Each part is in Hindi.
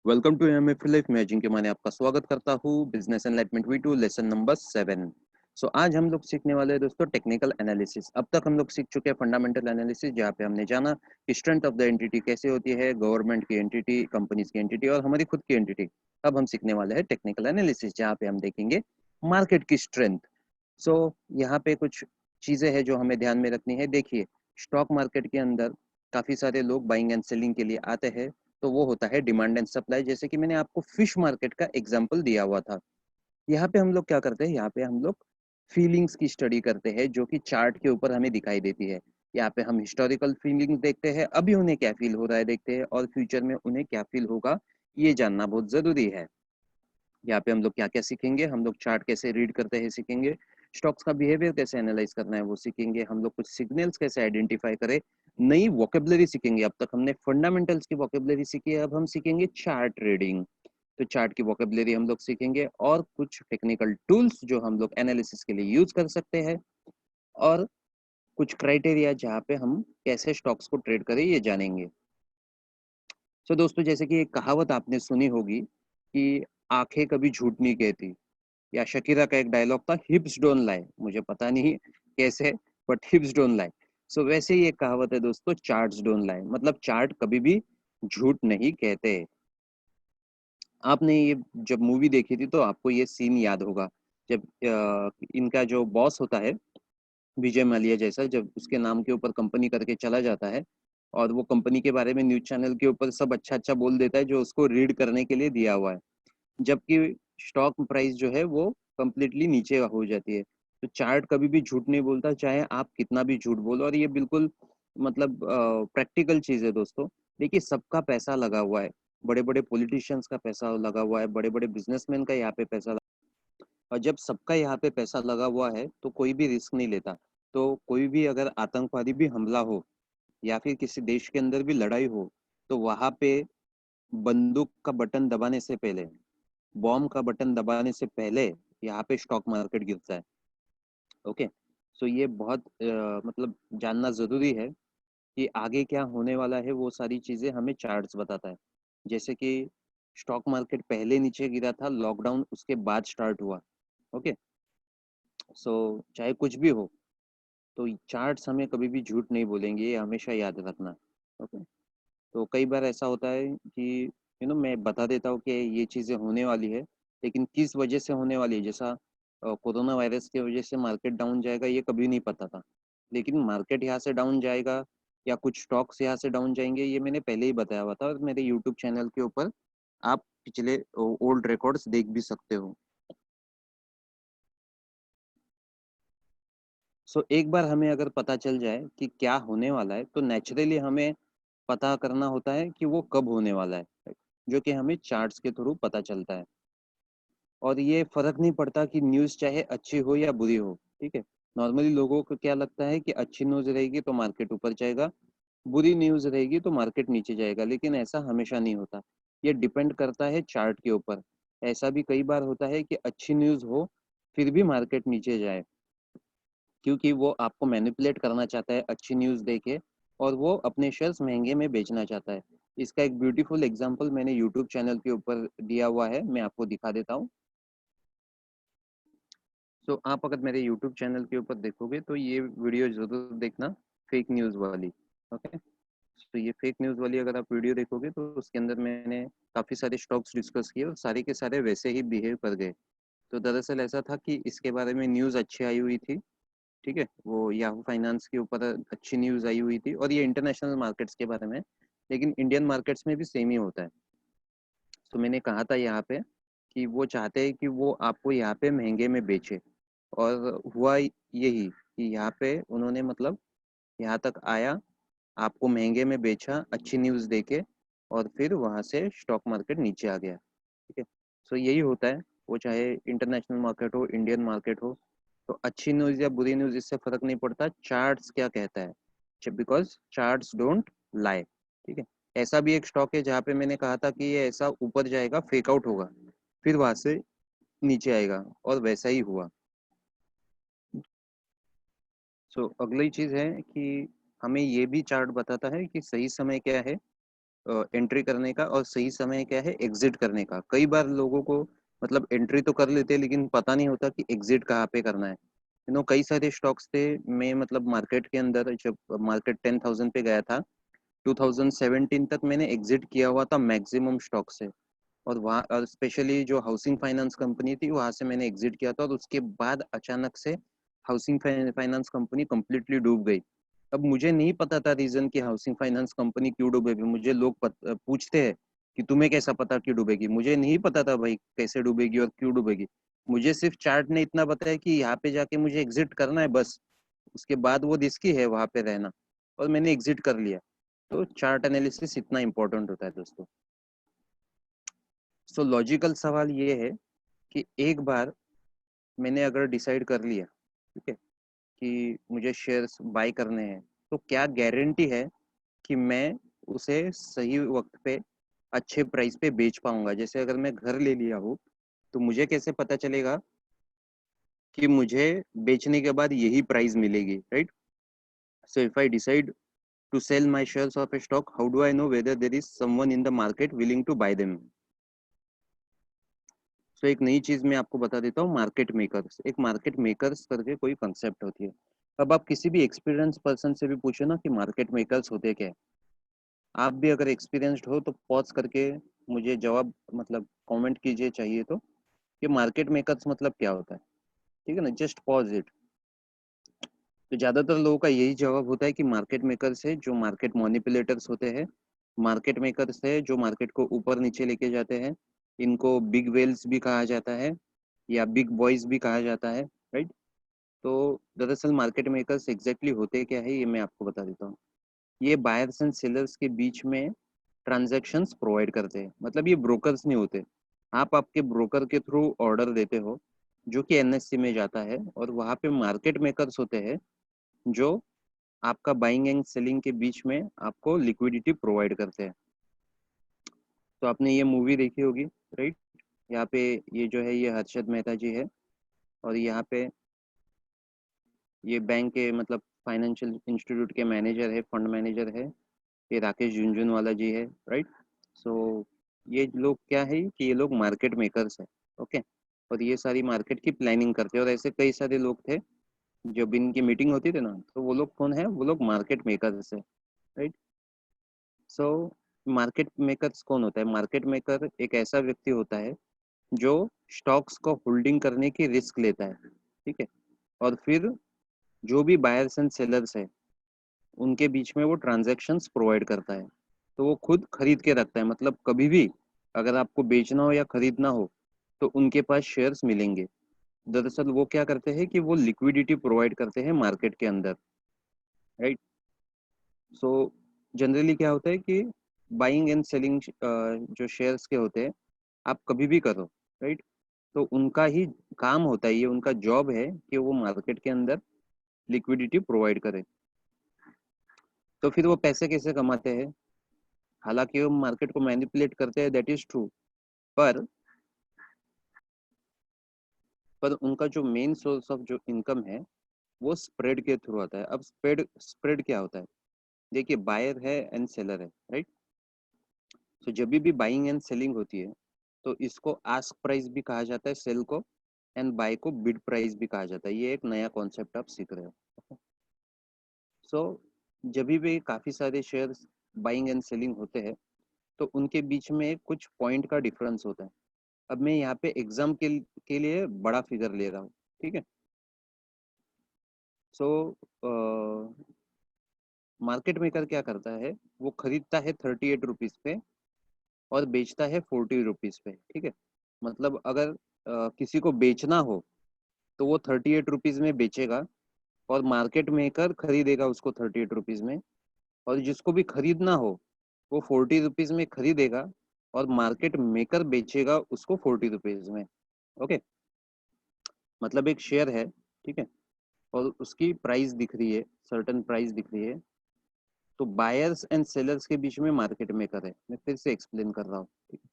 Welcome to MF life. मैं अजिंक्य माने आपका स्वागत करता हूँ business enlightenment V two lesson number 7। आज हम लोग सीखने वाले हैं दोस्तों टेक्निकल एनालिसिस। अब तक हम लोग सीख चुके हैं फंडामेंटल एनालिसिस, जहाँ पे हमने जाना कि स्ट्रेंथ ऑफ द एंटिटी कैसे होती है, गवर्नमेंट की एंटिटी, कंपनीज की एंटिटी और हमारी खुद की एंटिटी। अब हम सीखने वाले हैं टेक्निकल एनालिसिस, जहाँ पे हम देखेंगे मार्केट की स्ट्रेंथ। यहाँ पे कुछ चीजें हैं जो हमें ध्यान में रखनी है। देखिए, स्टॉक मार्केट के अंदर काफी सारे लोग बाइंग एंड सेलिंग के लिए आते हैं, तो वो होता है डिमांड एंड सप्लाई। जैसे कि मैंने आपको फिश मार्केट का एग्जांपल दिया हुआ था। यहाँ पे हम लोग क्या करते हैं, यहाँ पे हम लोग फीलिंग्स की स्टडी करते हैं, जो कि चार्ट के ऊपर हमें दिखाई देती है। यहाँ पे हम हिस्टोरिकल फीलिंग्स देखते हैं, अभी उन्हें क्या फील हो रहा है देखते हैं, और फ्यूचर में उन्हें क्या फील होगा ये जानना बहुत जरूरी है। यहाँ पे हम लोग क्या क्या सीखेंगे, हम लोग चार्ट कैसे रीड करते हैं सीखेंगे, स्टॉक्स का बिहेवियर कैसे एनालाइज करना है वो सीखेंगे, हम लोग कुछ सिग्नल्स कैसे आइडेंटिफाई करें, नई वोकेबलरी सीखेंगे। अब तक हमने फंडामेंटल्स की वोकेबलरी सीखी है, अब हम सीखेंगे चार्ट रीडिंग। तो चार्ट की वोकेबलरी हम लोग सीखेंगे और कुछ टेक्निकल टूल्स जो हम लोग एनालिसिस के लिए यूज कर सकते हैं, और कुछ क्राइटेरिया जहाँ पे हम कैसे स्टॉक्स को ट्रेड करें ये जानेंगे। दोस्तों, जैसे कि एक कहावत आपने सुनी होगी कि आंखें कभी झूठ नहीं कहती, या शकीरा का एक डायलॉग था, हिप्स डोंट लाई। मुझे पता नहीं कैसे, बट हिप्स डोंट लाई। वैसे ही एक कहावत है दोस्तों, चार्ट्स डोंट लाई, मतलब चार्ट कभी भी झूठ नहीं कहते। आपने ये जब मूवी देखी थी तो आपको ये सीन याद होगा, जब इनका जो बॉस होता है विजय माल्या जैसा, जब उसके नाम के ऊपर कंपनी करके चला जाता है, और वो कंपनी के बारे में न्यूज चैनल के ऊपर सब अच्छा अच्छा बोल देता है जो उसको रीड करने के लिए दिया हुआ है, जबकि स्टॉक प्राइस जो है वो कम्प्लीटली नीचे हो जाती है। तो चार्ट कभी भी झूठ नहीं बोलता, चाहे आप कितना भी झूठ बोलो, और ये बिल्कुल मतलब प्रैक्टिकल चीज है दोस्तों। देखिए, सबका पैसा लगा हुआ है, बड़े बड़े पॉलिटिशियंस का पैसा लगा हुआ है, बड़े बड़े बिजनेसमैन का यहाँ पे पैसा लगा, और जब सबका यहाँ पे पैसा लगा हुआ है तो कोई भी रिस्क नहीं लेता। तो कोई भी अगर आतंकवादी भी हमला हो, या फिर किसी देश के अंदर भी लड़ाई हो, तो वहां पे बंदूक का बटन दबाने से पहले, बॉम्ब का बटन दबाने से पहले यहाँ पे स्टॉक मार्केट गिरता है। ओके। ये बहुत मतलब जानना जरूरी है कि आगे क्या होने वाला है, वो सारी चीजें हमें चार्ट्स बताता है। जैसे कि स्टॉक मार्केट पहले नीचे गिरा था, लॉकडाउन उसके बाद स्टार्ट हुआ। ओके। चाहे कुछ भी हो, तो चार्ट्स हमें कभी भी झूठ नहीं बोलेंगे, ये हमेशा याद रखना। ओके। तो कई बार ऐसा होता है कि मैं बता देता हूँ कि ये चीज़ें होने वाली है, लेकिन किस वजह से होने वाली है, जैसा कोरोना वायरस की वजह से मार्केट डाउन जाएगा ये कभी नहीं पता था, लेकिन मार्केट यहाँ से डाउन जाएगा या कुछ स्टॉक्स यहाँ से डाउन जाएंगे ये मैंने पहले ही बताया हुआ था, और मेरे यूट्यूब चैनल के ऊपर आप पिछले ओल्ड रिकॉर्ड्स देख भी सकते हो। एक बार हमें अगर पता चल जाए कि क्या होने वाला है, तो नेचुरली हमें पता करना होता है कि वो कब होने वाला है, जो कि हमें चार्ट्स के थ्रू पता चलता है। और ये फर्क नहीं पड़ता कि न्यूज़ चाहे अच्छी हो या बुरी हो, ठीक है। नॉर्मली लोगों को क्या लगता है कि अच्छी न्यूज़ रहेगी तो मार्केट ऊपर जाएगा, बुरी न्यूज़ रहेगी तो मार्केट नीचे जाएगा, लेकिन ऐसा हमेशा नहीं होता। ये डिपेंड करता है चार्ट के ऊपर। ऐसा भी कई बार होता है कि अच्छी न्यूज़ हो फिर भी मार्केट नीचे जाए, क्योंकि वो आपको मैनिपुलेट करना चाहता है अच्छी न्यूज़ देके, और वो अपने शेयर्स महंगे में बेचना चाहता है। इसका एक ब्यूटीफुल एग्जांपल मैंने यूट्यूब चैनल के ऊपर दिया हुआ है, मैं आपको दिखा देता हूँ। आप अगर मेरे यूट्यूब चैनल के ऊपर देखोगे तो ये वीडियो जरूर देखना, फेक न्यूज़ वाली। ओके। ये फेक न्यूज़ वाली अगर आप वीडियो देखोगे तो उसके अंदर मैंने काफ़ी सारे स्टॉक्स डिस्कस किए, और सारे के सारे वैसे ही बिहेव कर गए। तो दरअसल ऐसा था कि इसके बारे में न्यूज़ अच्छी आई हुई थी, ठीक है, वो याहू फाइनेंस के ऊपर अच्छी न्यूज़ आई हुई थी, और ये इंटरनेशनल मार्केट्स के बारे में, लेकिन इंडियन मार्केट्स में भी सेम ही होता है। मैंने कहा था यहाँ पे कि वो चाहते हैं कि वो आपको यहाँ पे महंगे में बेचे, और हुआ यही कि यहाँ पे उन्होंने मतलब यहाँ तक आया, आपको महंगे में बेचा अच्छी न्यूज़ देके, और फिर वहाँ से स्टॉक मार्केट नीचे आ गया, ठीक है। यही होता है, वो चाहे इंटरनेशनल मार्केट हो, इंडियन मार्केट हो, तो अच्छी न्यूज़ या बुरी न्यूज़ इससे फर्क नहीं पड़ता, चार्ट्स क्या कहता है, बिकॉज चार्ट्स डोंट लाई, ठीक है। ऐसा भी एक स्टॉक है जहाँ पे मैंने कहा था कि ये ऐसा ऊपर जाएगा, फेक आउट होगा, फिर वहां से नीचे आएगा, और वैसा ही हुआ। अगली चीज है कि हमें ये भी चार्ट बताता है कि सही समय क्या है, एंट्री करने का और सही समय क्या है एग्जिट करने का। कई बार लोगों को मतलब एंट्री तो कर लेते हैं लेकिन पता नहीं होता कि एग्जिट कहाँ पे करना है। कई सारे स्टॉक्स थे, मैं मतलब मार्केट के अंदर जब मार्केट 10,000 पे गया था 2017 तक मैंने एग्जिट किया हुआ था मैक्सिमम स्टॉक से। और वहाँ और स्पेशली जो हाउसिंग फाइनेंस कंपनी थी वहां से मैंने एग्जिट किया था और उसके बाद अचानक से हाउसिंग फाइनेंस कंपनी कंप्लीटली डूब गई। अब मुझे नहीं पता था रीजन कि हाउसिंग फाइनेंस कंपनी क्यों डूबेगी। मुझे लोग पूछते हैं कि तुम्हें कैसा पता क्यों डूबेगी। मुझे नहीं पता था भाई कैसे डूबेगी और क्यों डूबेगी। मुझे सिर्फ चार्ट ने इतना बताया कि यहाँ पे जाके मुझे एग्जिट करना है बस। उसके बाद वो रिस्की है वहां पे रहना, और मैंने एग्जिट कर लिया। तो चार्ट एनालिसिस इतना इंपॉर्टेंट होता है दोस्तों। सो लॉजिकल सवाल ये है कि एक बार मैंने अगर डिसाइड कर लिया, ठीक है, कि मुझे शेयर्स बाय करने हैं, तो क्या गारंटी है कि मैं उसे सही वक्त पे अच्छे प्राइस पे बेच पाऊंगा। जैसे अगर मैं घर ले लिया हूँ तो मुझे कैसे पता चलेगा कि मुझे बेचने के बाद यही प्राइस मिलेगी, right. So if I decide to sell my shares of a stock, how do I know whether there is someone in the market willing to buy them? So एक नई चीज मैं आपको बता देता हूँ, मार्केट मेकर्स। एक मार्केट मेकर्स करके कोई कंसेप्ट होती है। अब आप किसी भी एक्सपीरियंस पर्सन से भी पूछो ना कि मार्केट मेकर्स होते क्या है, आप भी अगर एक्सपीरियंस्ड हो तो पॉज करके मुझे जवाब मतलब कमेंट कीजिए चाहिए तो, कि मार्केट मेकर्स मतलब क्या होता है। ठीक है ना, जस्ट पॉज इट। तो ज्यादातर लोगों का यही जवाब होता है कि मार्केट मेकर्स है जो मार्केट मैनिपुलेटर्स होते हैं। मार्केट मेकर्स है जो मार्केट को ऊपर नीचे लेके जाते हैं। इनको बिग वेल्स भी कहा जाता है या बिग बॉयज भी कहा जाता है, राइट। तो दरअसल मार्केट मेकर्स एग्जैक्टली होते क्या है ये मैं आपको बता देता हूँ। ये बायर्स एंड सेलर्स के बीच में ट्रांजैक्शंस प्रोवाइड करते हैं। मतलब ये ब्रोकर्स नहीं होते। आप आपके ब्रोकर के थ्रू ऑर्डर देते हो जो कि एनएससी में जाता है, और वहाँ पे मार्केट मेकर्स होते हैं जो आपका बाइंग एंड सेलिंग के बीच में आपको लिक्विडिटी प्रोवाइड करते हैं। तो आपने ये मूवी देखी होगी, राइट। यहाँ पे ये जो है ये हर्षद मेहता जी है, और यहाँ पे ये बैंक के मतलब फाइनेंशियल इंस्टीट्यूट के मैनेजर है, फंड मैनेजर है, ये राकेश झुनझुनवाला जी है, राइट। सो ये लोग क्या है कि ये लोग मार्केट मेकर्स है, ओके। और ये सारी मार्केट की प्लानिंग करते हैं। और ऐसे कई सारे लोग थे जब इनकी मीटिंग होती थी ना, तो वो लोग कौन है, वो लोग मार्केट मेकर्स है, राइट। सो मार्केट मेकर्स कौन होता है? मार्केट मेकर एक ऐसा व्यक्ति होता है जो स्टॉक्स को होल्डिंग करने की रिस्क लेता है, ठीक है। और फिर जो भी बायर्स एंड सेलर्स है उनके बीच में वो ट्रांजैक्शंस प्रोवाइड करता है। तो वो खुद खरीद के रखता है, मतलब कभी भी अगर आपको बेचना हो या खरीदना हो तो उनके पास शेयर्स मिलेंगे। दरअसल वो क्या करते हैं कि वो लिक्विडिटी प्रोवाइड करते हैं मार्केट के अंदर, राइट। सो जनरली क्या होता है कि बाइंग एंड सेलिंग जो शेयर्स के होते हैं आप कभी भी करो, राइट। तो उनका ही काम होता है, ये उनका जॉब है कि वो मार्केट के अंदर लिक्विडिटी प्रोवाइड करे। तो फिर वो पैसे कैसे कमाते हैं? हालांकि वो मार्केट को मैनिपुलेट करते हैं, दैट इज ट्रू। पर पर उनका जो मेन सोर्स ऑफ जो इनकम है वो स्प्रेड के थ्रू आता है। अब स्प्रेड स्प्रेड क्या होता है? देखिए, बायर है एंड सेलर है, राइट। तो जब भी बाइंग एंड सेलिंग होती है तो इसको आस्क प्राइस भी कहा जाता है सेल को, एंड बाय को बिड प्राइस भी कहा जाता है। ये एक नया कॉन्सेप्ट आप सीख रहे हो। सो जब भी काफी सारे शेयर्स बाइंग एंड सेलिंग होते हैं तो उनके बीच में कुछ पॉइंट का डिफरेंस होता है। अब मैं यहाँ पे एग्जाम के लिए बड़ा फिगर ले रहा हूँ, ठीक है। सो मार्केट मेकर क्या करता है, वो खरीदता है 38 रुपीज पे और बेचता है 40 रुपीज पे, ठीक है। मतलब अगर किसी को बेचना हो तो वो 38 रुपीज में बेचेगा और मार्केट मेकर खरीदेगा उसको 38 रुपीज में। और जिसको भी खरीदना हो वो 40 रुपीज में खरीदेगा और मार्केट मेकर बेचेगा उसको 40 रुपीज में, ओके। मतलब एक शेयर है, ठीक है, और उसकी प्राइस दिख रही है, सर्टेन प्राइस दिख रही है। तो बायर्स एंड सेलर्स के बीच में मार्केट मेकर है। मैं फिर से एक्सप्लेन कर रहा हूँ, ठीक है,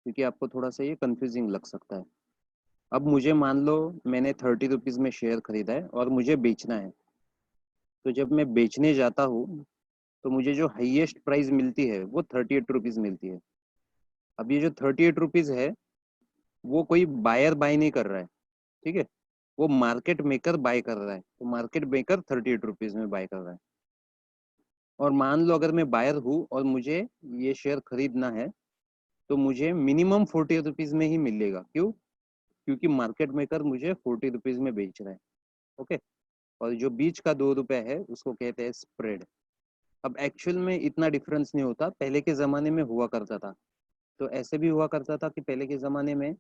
क्योंकि आपको थोड़ा सा ये कंफ्यूजिंग लग सकता है। अब मुझे मान लो मैंने 30 रुपीज में शेयर खरीदा है और मुझे बेचना है। तो जब मैं बेचने जाता हूँ तो मुझे जो हाईएस्ट प्राइस मिलती है वो 38 रुपीज मिलती है। अब ये जो 38 रुपीज है वो कोई बायर बाय नहीं कर रहा है, ठीक है, वो मार्केट मेकर बाय कर रहा है। तो मार्केट मेकर 38 रुपीज में बाय कर रहा है। और मान लो अगर मैं बायर हूँ और मुझे ये शेयर खरीदना है तो मुझे मिनिमम 40 रुपीज में ही मिलेगा। क्यों? क्योंकि मार्केट मेकर मुझे 40 रुपीज में बेच रहा है। ओके। और जो बीच का 2 रुपए है उसको कहते हैं स्प्रेड। अब एक्चुअल में इतना डिफरेंस नहीं होता, पहले के ज़माने में हुआ करता था। तो ऐसे भी हुआ करता था कि पहले के ज़माने में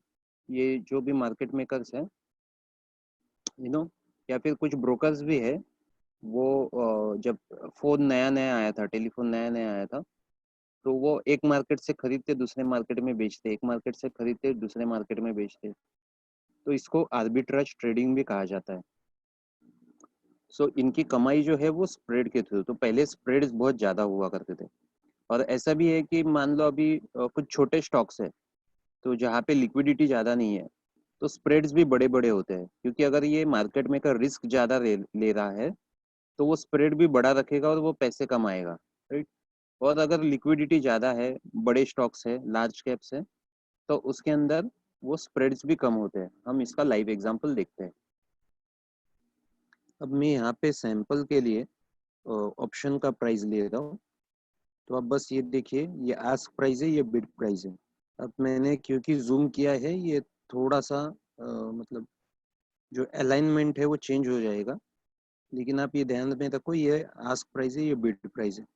ये जो भी मार्केट मेकर्स हैं, या फिर कुछ ब्रोकर्स भी है, वो जब फ़ोन नया नया आया था, टेलीफोन नया नया आया था, तो वो एक मार्केट से खरीदते दूसरे मार्केट में बेचते, एक मार्केट से खरीदते दूसरे मार्केट में बेचते। तो इसको आर्बिट्राज ट्रेडिंग भी कहा जाता है। सो इनकी कमाई जो है वो स्प्रेड के थ्रू, तो पहले स्प्रेड बहुत ज़्यादा हुआ करते थे। और ऐसा भी है कि मान लो अभी कुछ छोटे स्टॉक्स है तो जहाँ पे लिक्विडिटी ज़्यादा नहीं है तो स्प्रेड्स भी बड़े बड़े होते हैं, क्योंकि अगर ये मार्केट में का रिस्क ज़्यादा ले रहा है तो वो स्प्रेड भी बड़ा रखेगा और वो पैसे कमाएगा, राइट। और अगर लिक्विडिटी ज़्यादा है, बड़े स्टॉक्स है, लार्ज कैप्स है, तो उसके अंदर वो स्प्रेड्स भी कम होते हैं। हम इसका लाइव एग्जांपल देखते हैं। अब मैं यहाँ पे सैंपल के लिए ऑप्शन का प्राइस ले रहा हूँ। तो अब बस ये देखिए, ये आस्क प्राइस है, ये बिड प्राइस है। अब मैंने क्योंकि जूम किया है, ये थोड़ा सा मतलब जो अलाइनमेंट है वो चेंज हो जाएगा, लेकिन आप ये ध्यान में रखो, ये आस्क प्राइस है, ये बिड प्राइस है।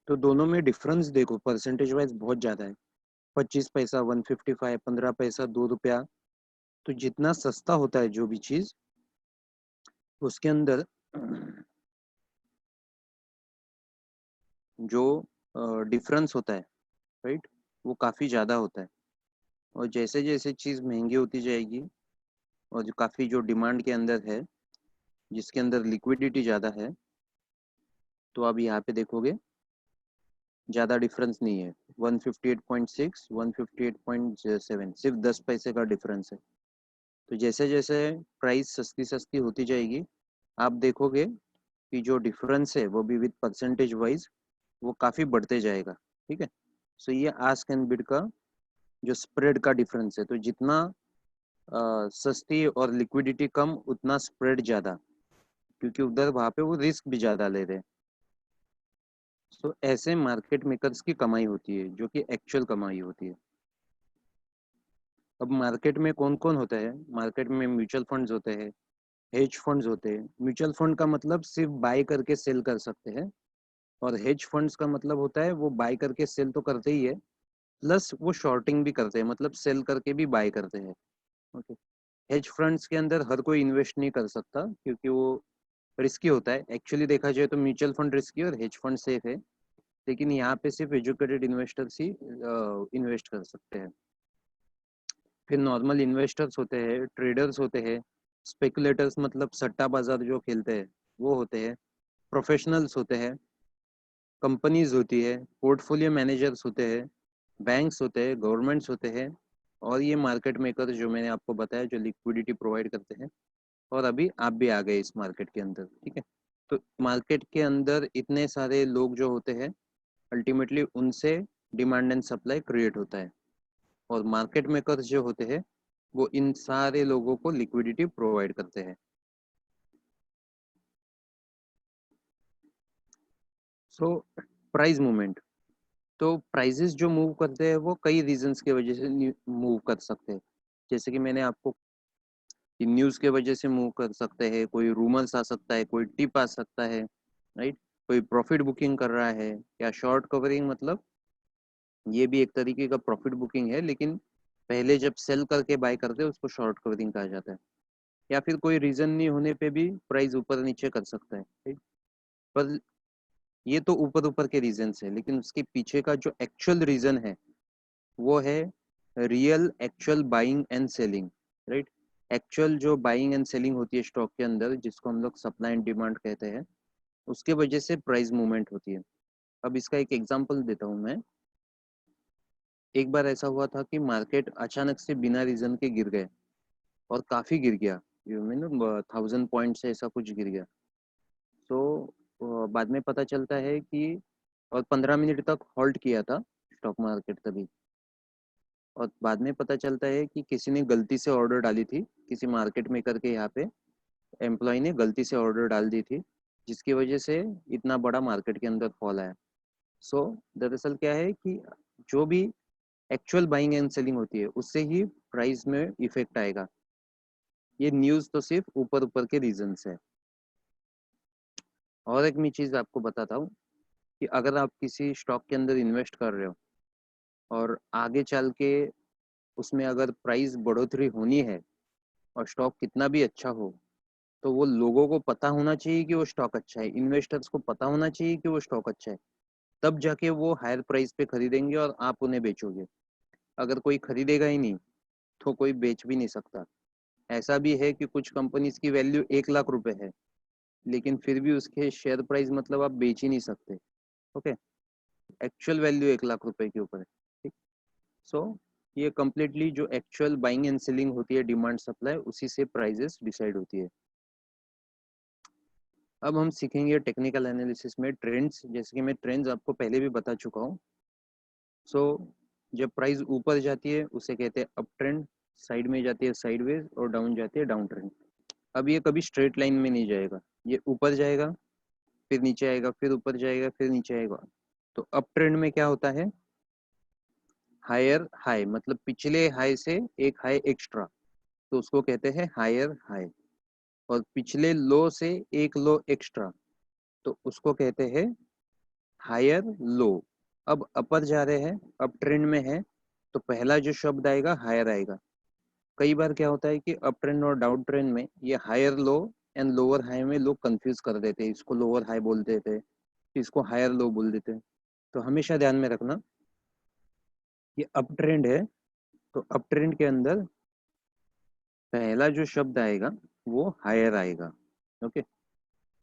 तो दोनों में डिफरेंस देखो, परसेंटेज वाइज बहुत ज़्यादा है। 25 पैसा, 155, 15 पैसा, 2 रुपया। तो जितना सस्ता होता है जो भी चीज़, उसके अंदर जो डिफरेंस होता है, राइट, वो काफ़ी ज़्यादा होता है। और जैसे जैसे चीज़ महंगी होती जाएगी और जो काफ़ी जो डिमांड के अंदर है, जिसके अंदर लिक्विडिटी ज़्यादा है, तो आप यहाँ पे देखोगे ज़्यादा डिफरेंस नहीं है। 158.6, 158.7, सिर्फ 10 पैसे का डिफरेंस है। तो जैसे जैसे प्राइस सस्ती सस्ती होती जाएगी, आप देखोगे कि जो डिफरेंस है वो भी विद परसेंटेज वाइज वो काफ़ी बढ़ते जाएगा, ठीक है। सो ये आस्क एंड बिड का जो स्प्रेड का डिफरेंस है। तो जितना सस्ती और लिक्विडिटी कम, उतना स्प्रेड ज़्यादा, क्योंकि उधर वहाँ पे वो रिस्क भी ज़्यादा ले रहे हैं। तो ऐसे मार्केट मेकर्स की कमाई होती है, जो कि एक्चुअल कमाई होती है। अब मार्केट में कौन कौन होता है? मार्केट में म्यूचुअल फंड्स होते हैं, हेज फंड्स होते हैं। म्यूचुअल फंड का मतलब सिर्फ बाय करके सेल कर सकते हैं, और हेज फंड्स का मतलब होता है वो बाय करके सेल तो करते ही है, प्लस वो शॉर्टिंग भी करते हैं, मतलब सेल करके भी बाय करते हैं। ओके। हेज फंड्स के अंदर हर कोई इन्वेस्ट नहीं कर सकता, क्योंकि वो रिस्की होता है। एक्चुअली देखा जाए तो म्यूचुअल फंड रिस्की और हेज फंड सेफ है, लेकिन यहाँ पे सिर्फ एजुकेटेड इन्वेस्टर्स ही इन्वेस्ट कर सकते हैं। फिर नॉर्मल इन्वेस्टर्स होते हैं, ट्रेडर्स होते हैं, स्पेकुलेटर्स मतलब सट्टा बाजार जो खेलते हैं वो होते हैं, प्रोफेशनल्स होते हैं, कंपनीज होती है, पोर्टफोलियो मैनेजर्स होते हैं, बैंक्स होते हैं, गवर्नमेंट्स होते हैं, और ये मार्केट मेकर जो मैंने आपको बताया, जो लिक्विडिटी प्रोवाइड करते हैं। और अभी आप भी आ गए इस मार्केट के अंदर, ठीक है। तो मार्केट के अंदर इतने सारे लोग जो होते हैं, अल्टीमेटली उनसे डिमांड एंड सप्लाई क्रिएट होता है, और मार्केट मेकर्स जो होते हैं वो इन सारे लोगों को लिक्विडिटी प्रोवाइड करते हैं। सो प्राइस मूवमेंट, तो प्राइजेस जो मूव करते हैं वो कई रीजंस की वजह से मूव कर सकते हैं। जैसे कि मैंने आपको न्यूज़ के वजह से मूव कर सकते हैं, कोई रूमर्स आ सकता है, कोई टिप आ सकता है, राइट, कोई प्रॉफिट बुकिंग कर रहा है, या शॉर्ट कवरिंग, मतलब ये भी एक तरीके का प्रॉफिट बुकिंग है, लेकिन पहले जब सेल करके बाय करते हैं उसको शॉर्ट कवरिंग कहा जाता है। या फिर कोई रीजन नहीं होने पे भी प्राइस ऊपर नीचे कर सकता है, राइट। पर ये तो ऊपर ऊपर के रीजंस है, लेकिन उसके पीछे का जो एक्चुअल रीजन है वो है real actual buying and selling, right. Actual जो बाइंग एंड सेलिंग होती है स्टॉक के अंदर, जिसको हम लोग सप्लाई एंड डिमांड कहते हैं, उसके वजह से प्राइस मूवमेंट होती है। अब इसका एक एग्जांपल देता हूँ मैं। एक बार ऐसा हुआ था कि मार्केट अचानक से बिना रीजन के गिर गए, और काफी गिर गया, यू मीन 1000 पॉइंट से ऐसा कुछ गिर गया। तो बाद में पता चलता है कि और 15 मिनट तक होल्ड किया था स्टॉक मार्केट तभी। और बाद में पता चलता है कि किसी ने गलती से ऑर्डर डाली थी, किसी मार्केट मेकर के यहाँ पे एम्प्लॉय ने गलती से ऑर्डर डाल दी थी, जिसकी वजह से इतना बड़ा मार्केट के अंदर फॉल आया। सो दरअसल क्या है कि जो भी एक्चुअल बाइंग एंड सेलिंग होती है उससे ही प्राइस में इफेक्ट आएगा। ये न्यूज़ तो सिर्फ ऊपर ऊपर के रीजन है। और एक मैं चीज़ आपको बताता हूँ कि अगर आप किसी स्टॉक के अंदर इन्वेस्ट कर रहे हो और आगे चल के उसमें अगर प्राइस बढ़ोतरी होनी है और स्टॉक कितना भी अच्छा हो, तो वो लोगों को पता होना चाहिए कि वो स्टॉक अच्छा है, इन्वेस्टर्स को पता होना चाहिए कि वो स्टॉक अच्छा है, तब जाके वो हायर प्राइस पे खरीदेंगे और आप उन्हें बेचोगे। अगर कोई खरीदेगा ही नहीं तो कोई बेच भी नहीं सकता। ऐसा भी है कि कुछ कंपनीज की वैल्यू 1 लाख रुपए है, लेकिन फिर भी उसके शेयर प्राइस मतलब आप बेच ही नहीं सकते। ओके, एक्चुअल वैल्यू 1 लाख रुपए के ऊपर है। ठीक। सो ये कम्प्लीटली जो एक्चुअल बाइंग एंड सेलिंग होती है, डिमांड सप्लाई, उसी से प्राइजेस डिसाइड होती है। अब हम सीखेंगे टेक्निकल एनालिसिस में ट्रेंड्स। जैसे कि मैं ट्रेंड्स आपको पहले भी बता चुका हूँ। सो जब प्राइस ऊपर जाती है उसे कहते हैं अप ट्रेंड, साइड में जाती है साइडवेज, और डाउन जाती है डाउन ट्रेंड। अब ये कभी स्ट्रेट लाइन में नहीं जाएगा, ये ऊपर जाएगा फिर नीचे आएगा, फिर ऊपर जाएगा फिर नीचे आएगा। तो अप ट्रेंड में क्या होता है, हायर हाई, मतलब पिछले हाई से एक हाई एक्स्ट्रा, तो उसको कहते हैं हायर हाई। और पिछले लो से एक लो एक्स्ट्रा, तो उसको कहते हैं हायर लो। अब अपर जा रहे हैं, अप ट्रेंड में है, तो पहला जो शब्द आएगा हायर आएगा। कई बार क्या होता है कि अप ट्रेंड और डाउन ट्रेंड में ये higher low and lower high में लोग कंफ्यूज कर देते हैं, इसको लोअर हाई बोल देते हैं, इसको हायर लो बोल देते हैं। तो हमेशा ध्यान में रखना कि अप ट्रेंड है तो अप ट्रेंड के अंदर पहला जो शब्द आएगा वो हायर आएगा। ओके,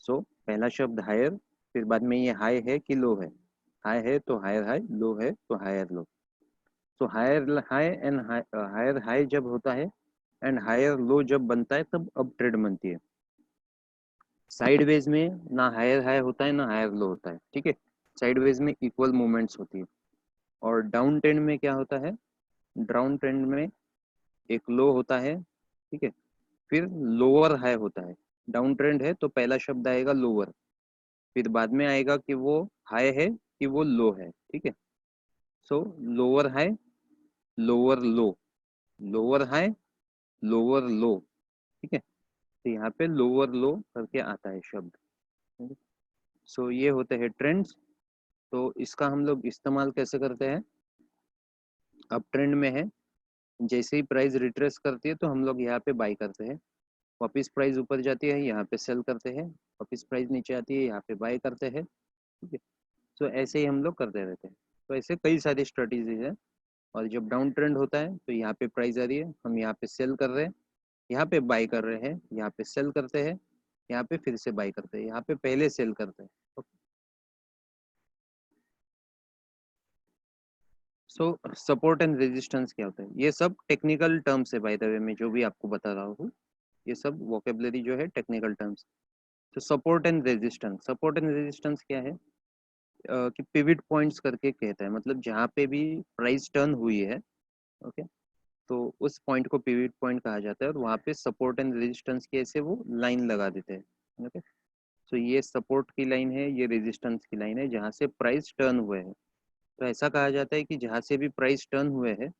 सो पहला शब्द हायर, फिर बाद में ये हाई है कि लो है, हाई है तो हायर हाई, लो है तो हायर लो। तो higher high and higher high जब होता है एंड हायर लो जब बनता है तब अप ट्रेंड बनती है। साइडवेज में ना हायर हाई होता है ना हायर लो होता है। ठीक है, साइडवेज में इक्वल मूवमेंट्स होती है। और डाउन ट्रेंड में क्या होता है, डाउन ट्रेंड में एक लो होता है, ठीक है, फिर लोअर हाई होता है। डाउन ट्रेंड है तो पहला शब्द आएगा लोअर, फिर बाद में आएगा कि वो हाई है कि वो लो है। ठीक है, सो लोअर हाई, लोअर लो, लोअर हाई, लोअर लो। ठीक है, तो यहाँ पे लोअर लो करके आता है शब्द। सो ये होते हैं ट्रेंड्स। तो इसका हम लोग इस्तेमाल कैसे करते हैं, अप ट्रेंड में है, जैसे ही प्राइस रिट्रेस करती है तो हम लोग यहाँ पे बाई करते हैं, वापस प्राइस ऊपर जाती है यहाँ पे सेल करते हैं, वापस प्राइस नीचे आती है यहाँ पे बाय करते हैं। ठीक है, तो ऐसे ही हम लोग करते रहते हैं। तो ऐसे कई सारी स्ट्रेटेजीज है। और जब डाउन ट्रेंड होता है तो यहाँ पे प्राइस आ रही है, हम यहाँ पे सेल कर रहे हैं, यहाँ पे बाय कर रहे हैं, यहाँ पे सेल करते हैं, यहाँ पे फिर से बाय करते हैं, यहाँ पे पहले सेल करते हैं। सो सपोर्ट एंड रेजिस्टेंस क्या होता है, ये सब टेक्निकल टर्म्स है बाय द वे, मैं जो भी आपको बता रहा हूँ ये सब वोकेबलरी जो है टेक्निकल टर्म्स। तो support and resistance, support and resistance क्या है, कि पिविट पॉइंट्स करके कहता है, मतलब जहाँ पे भी प्राइस टर्न हुई है, ओके, तो उस पॉइंट को पिविट पॉइंट कहा जाता है, और वहाँ पे सपोर्ट एंड रेजिस्टेंस के ऐसे वो लाइन लगा देते हैं। ओके, तो ये सपोर्ट की लाइन है, ये रेजिस्टेंस की लाइन है जहाँ से प्राइस टर्न हुए हैं। तो ऐसा कहा जाता है कि जहाँ से भी प्राइस टर्न हुए हैं,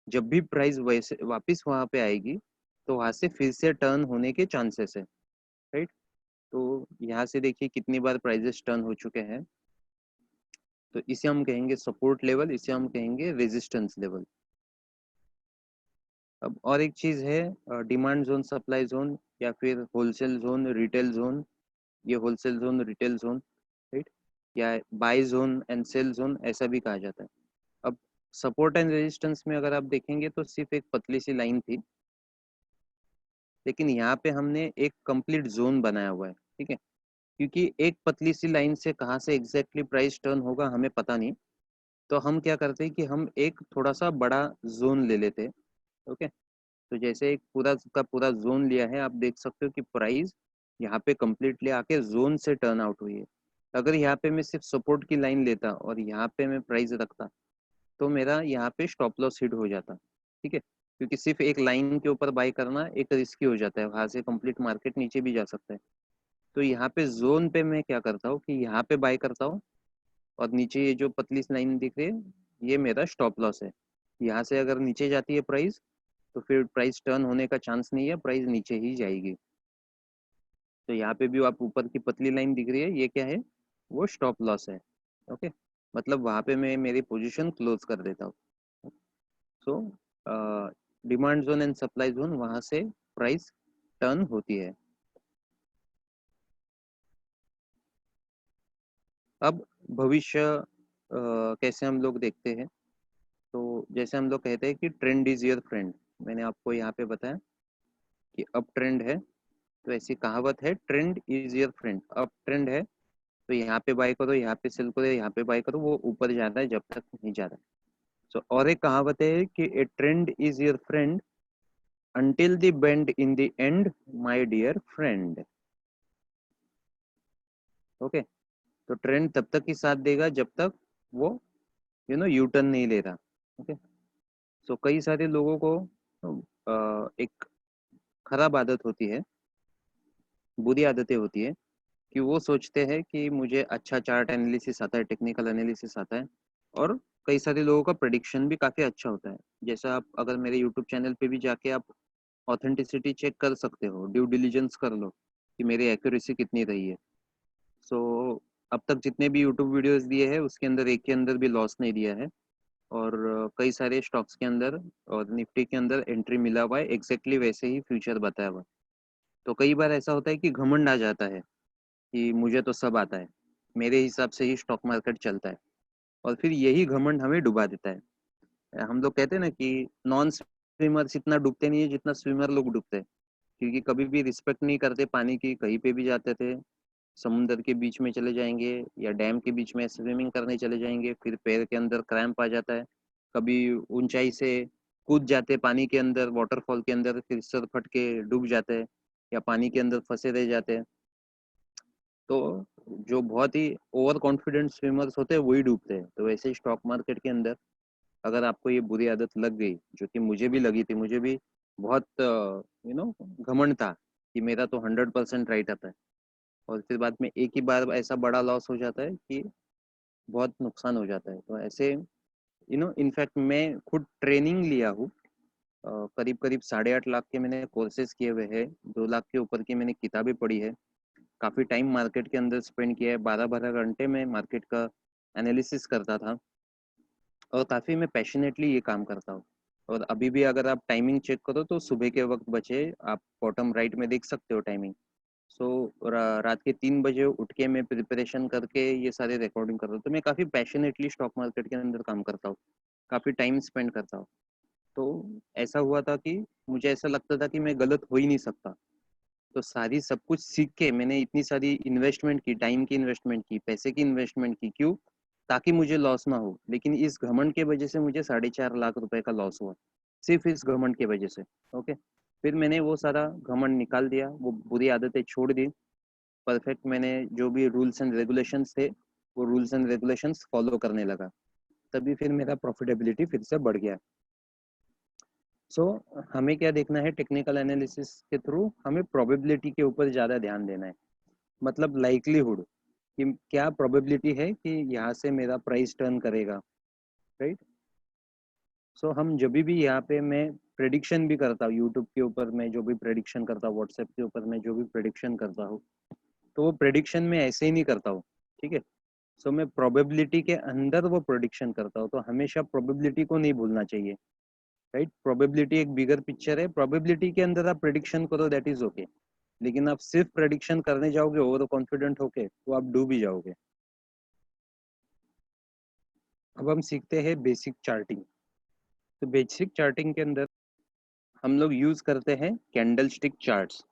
जब भी प्राइस वैसे वापस वहाँ पे आएगी तो वहाँ से फिर से टर्न होने के चांसेस है। राइट, तो यहाँ से देखिए कितनी बार प्राइजेस टर्न हो चुके हैं। तो इसे हम कहेंगे सपोर्ट लेवल, इसे हम कहेंगे रेजिस्टेंस लेवल। अब और एक चीज है डिमांड जोन, सप्लाई जोन, या फिर होलसेल जोन, रिटेल जोन। ये wholesale zone, retail zone, right, या buy zone and sell zone ऐसा भी कहा जाता है। अब सपोर्ट एंड रेजिस्टेंस में अगर आप देखेंगे तो सिर्फ एक पतली सी लाइन थी, लेकिन यहाँ पे हमने एक कंप्लीट जोन बनाया हुआ है। ठीक है, क्योंकि एक पतली सी लाइन से कहाँ से एग्जैक्टली प्राइस टर्न होगा हमें पता नहीं, तो हम क्या करते हैं कि हम एक थोड़ा सा बड़ा जोन ले लेते हैं। ओके, तो जैसे एक पूरा का पूरा जोन लिया है, आप देख सकते हो कि प्राइस यहाँ पे कम्प्लीटली आके जोन से टर्न आउट हुई है। अगर यहाँ पे मैं सिर्फ सपोर्ट की लाइन लेता और यहाँ पे मैं प्राइस रखता तो मेरा यहाँ पे स्टॉप लॉस हिट हो जाता, ठीक है, क्योंकि सिर्फ एक लाइन के ऊपर बाय करना एक रिस्की हो जाता है, वहां से कंप्लीट मार्केट नीचे भी जा सकता है। तो यहाँ पे जोन पे मैं क्या करता हूँ कि यहाँ पे बाय करता हूँ और नीचे ये जो पतली लाइन दिख रही है ये मेरा स्टॉप लॉस है। यहाँ से अगर नीचे जाती है प्राइस तो फिर प्राइस टर्न होने का चांस नहीं है, प्राइस नीचे ही जाएगी। तो यहाँ पे भी आप ऊपर की पतली लाइन दिख रही है, ये क्या है, वो स्टॉप लॉस है। ओके, मतलब वहां पे मैं मेरी पोजीशन क्लोज कर देता हूँ। So demand zone and supply zone, वहां से प्राइस टर्न होती है। अब भविष्य कैसे हम लोग देखते हैं, तो जैसे हम लोग कहते हैं कि ट्रेंड इज योर फ्रेंड। मैंने आपको यहाँ पे बताया कि अप ट्रेंड है, तो ऐसी कहावत है, trend is your friend. Up trend है तो यहाँ पे बाय करो, यहाँ पे सेल करो, यहाँ पे बाय करो, वो ऊपर जा रहा है जब तक नहीं जा रहा है। सो और एक कहावत है कि a trend is your friend until the bend in the end my dear friend। Okay, तो ट्रेंड तब तक ही साथ देगा जब तक वो यू टर्न नहीं ले रहा। ओके, सो कई सारे लोगों को एक खराब आदत होती है, बुरी आदतें होती है कि वो सोचते हैं कि मुझे अच्छा चार्ट एनालिसिस आता है, टेक्निकल एनालिसिस आता है, और कई सारे लोगों का प्रेडिक्शन भी काफ़ी अच्छा होता है। जैसा आप अगर मेरे यूट्यूब चैनल पे भी जाके आप ऑथेंटिसिटी चेक कर सकते हो, ड्यू डिलीजेंस कर लो कि मेरी एक्यूरेसी कितनी रही है। सो अब तक जितने भी यूट्यूब वीडियोस दिए हैं उसके अंदर एक के अंदर भी लॉस नहीं दिया है, और कई सारे स्टॉक्स के अंदर और निफ्टी के अंदर एंट्री मिला हुआ है, एग्जैक्टली वैसे ही फ्यूचर बताया हुआ है। तो कई बार ऐसा होता है कि घमंड आ जाता है कि मुझे तो सब आता है, मेरे हिसाब से ही स्टॉक मार्केट चलता है, और फिर यही घमंड हमें डुबा देता है। हम लोग कहते हैं ना कि नॉन स्विमर्स इतना डूबते नहीं है जितना स्विमर लोग डूबते हैं, क्योंकि कभी भी रिस्पेक्ट नहीं करते पानी की, कहीं पे भी जाते थे समुंदर के बीच में चले जाएंगे या डैम के बीच में स्विमिंग करने चले जाएंगे, फिर पैर के अंदर क्रैम्प आ जाता है, कभी ऊंचाई से कूद जाते पानी के अंदर, वाटरफॉल के अंदर, फिर सर फट के डूब जाते हैं या पानी के अंदर फंसे रह जाते हैं। तो जो बहुत ही ओवर कॉन्फिडेंट स्विमर्स होते हैं वही डूबते हैं। तो वैसे ही स्टॉक मार्केट के अंदर अगर आपको ये बुरी आदत लग गई, जो कि मुझे भी लगी थी, मुझे भी बहुत घमंड था कि मेरा तो 100% राइट आता है, और फिर बाद में एक ही बार ऐसा बड़ा लॉस हो जाता है कि बहुत नुकसान हो जाता है। तो ऐसे इनफैक्ट मैं खुद ट्रेनिंग लिया हूँ, करीब करीब 8.5 लाख के मैंने कोर्सेज किए हुए हैं, 2 लाख के ऊपर की मैंने किताबें पढ़ी है, काफ़ी टाइम मार्केट के अंदर स्पेंड किया है, 12-12 घंटे में मार्केट का एनालिसिस करता था, और काफ़ी मैं पैशनेटली ये काम करता हूँ। और अभी भी अगर आप टाइमिंग चेक करो तो सुबह के वक्त बचे, आप बॉटम राइट में देख सकते हो टाइमिंग। सो रात के 3 बजे उठ के मैं प्रिपरेशन करके ये सारे रिकॉर्डिंग कर रहा हूँ। तो मैं काफ़ी पैशनेटली स्टॉक मार्केट के अंदर काम करता हूँ, काफ़ी टाइम स्पेंड करता हूँ। तो ऐसा हुआ था कि मुझे ऐसा लगता था कि मैं गलत हो ही नहीं सकता। तो सारी सब कुछ सीख के मैंने इतनी सारी इन्वेस्टमेंट की, टाइम की इन्वेस्टमेंट की, पैसे की इन्वेस्टमेंट की, क्यों, ताकि मुझे लॉस ना हो। लेकिन इस घमंड के वजह से मुझे 4.5 लाख रुपए का लॉस हुआ, सिर्फ इस घमंड के वजह से। ओके, फिर मैंने वो सारा घमंड निकाल दिया, वो बुरी आदतें छोड़ दी, परफेक्ट मैंने जो भी रूल्स एंड रेगुलेशंस थे वो रूल्स एंड रेगुलेशंस फॉलो करने लगा, तभी फिर मेरा प्रॉफिटेबिलिटी फिर से बढ़ गया। सो हमें क्या देखना है, टेक्निकल एनालिसिस के थ्रू हमें प्रोबेबिलिटी के ऊपर ज़्यादा ध्यान देना है, मतलब लाइकलीहुड कि क्या प्रोबेबिलिटी है कि यहाँ से मेरा प्राइस टर्न करेगा, राइट। सो हम जब भी यहाँ पे मैं प्रेडिक्शन भी करता हूँ यूट्यूब के ऊपर, मैं जो भी प्रेडिक्शन करता हूँ, व्हाट्सएप के ऊपर मैं जो भी प्रेडिक्शन करता हूँ, तो वो प्रेडिक्शन में ऐसे ही नहीं करता हूँ, ठीक है। सो मैं प्रोबेबिलिटी के अंदर वो प्रेडिक्शन करता हूँ, तो हमेशा प्रोबेबिलिटी को नहीं भूलना चाहिए, राइट। प्रोबेबिलिटी एक बिगर पिक्चर है, प्रोबेबिलिटी के अंदर आप प्रेडिक्शन करो, दैट इज ओके, लेकिन आप सिर्फ प्रेडिक्शन करने जाओगे ओवर कॉन्फिडेंट होके तो आप डूब ही जाओगे। अब हम सीखते हैं बेसिक चार्टिंग। तो बेसिक चार्टिंग के अंदर हम लोग यूज करते हैं कैंडल स्टिक चार्ट्स।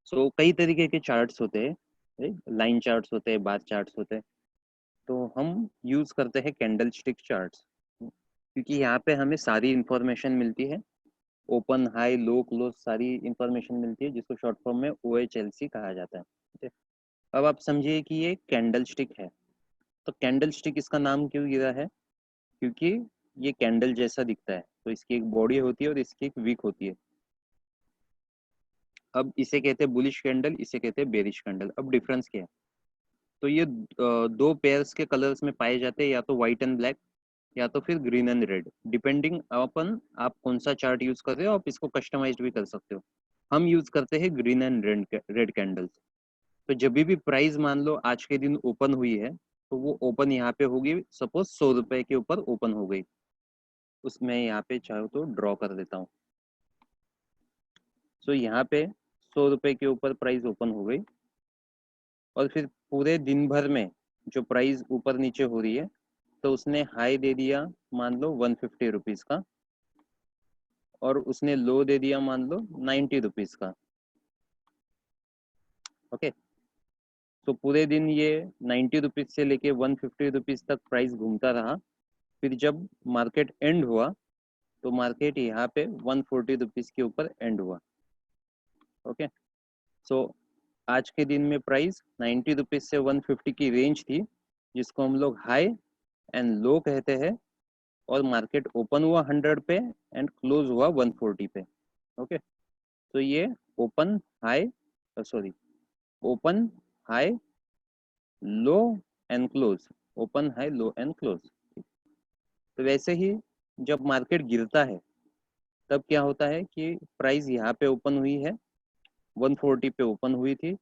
सो कई तरीके के चार्ट्स होते हैं, लाइन चार्ट्स होते हैं, बार चार्ट्स होते हैं, तो हम यूज करते हैं कैंडल स्टिक चार्ट्स, क्योंकि यहाँ पे हमें सारी इंफॉर्मेशन मिलती है, ओपन हाई लो क्लोज सारी इंफॉर्मेशन मिलती है, जिसको शॉर्ट फॉर्म में OHLC कहा जाता है, ठीक है। अब आप समझिए कि ये कैंडल स्टिक है। तो कैंडल स्टिक इसका नाम क्यों गिरा है? क्योंकि ये कैंडल जैसा दिखता है, तो इसकी एक बॉडी होती है और इसकी एक विक होती है। अब इसे कहते हैं बुलिश कैंडल, इसे कहते हैं बेरिश कैंडल। अब डिफरेंस क्या है? तो ये दो पेयर्स के कलर्स में पाए जाते हैं, या तो व्हाइट एंड ब्लैक, या तो फिर ग्रीन एंड रेड, डिपेंडिंग अपन आप कौन सा चार्ट यूज कर रहे हो। आप इसको कस्टमाइज्ड भी कर सकते हो। हम यूज करते हैं ग्रीन एंड रेड कैंडल्स। तो जब भी प्राइस मान लो आज के दिन ओपन हुई है, तो वो ओपन यहाँ पे होगी, सपोज 100 रुपए के ऊपर ओपन हो गई। उसमें यहाँ पे चाहो तो ड्रॉ कर देता हूँ। सो यहाँ पे 100 रुपए के ऊपर प्राइस ओपन हो गई, और फिर पूरे दिन भर में जो प्राइस ऊपर नीचे हो रही है, तो उसने हाई दे दिया मान लो 150 रुपीज का, और उसने लो दे दिया मान लो 90 रुपीज का। ओके। तो पूरे दिन ये 90 रुपीज से लेके 150 रुपीज तक प्राइस घूमता रहा। फिर जब मार्केट एंड हुआ, तो मार्केट यहाँ पे 140 रुपीज के ऊपर एंड हुआ। ओके। सो आज के दिन में प्राइस 90 रुपीज से 150 की रेंज थी, जिसको हम लोग हाई एंड लो कहते हैं। और मार्केट ओपन हुआ 100 पे एंड क्लोज हुआ 140 पे। ओके। तो ये open high, sorry, open high low and close, open high low and close. तो वैसे ही जब मार्केट गिरता है, तब क्या होता है कि प्राइस यहाँ पे ओपन हुई है, 140 पे ओपन हुई थी,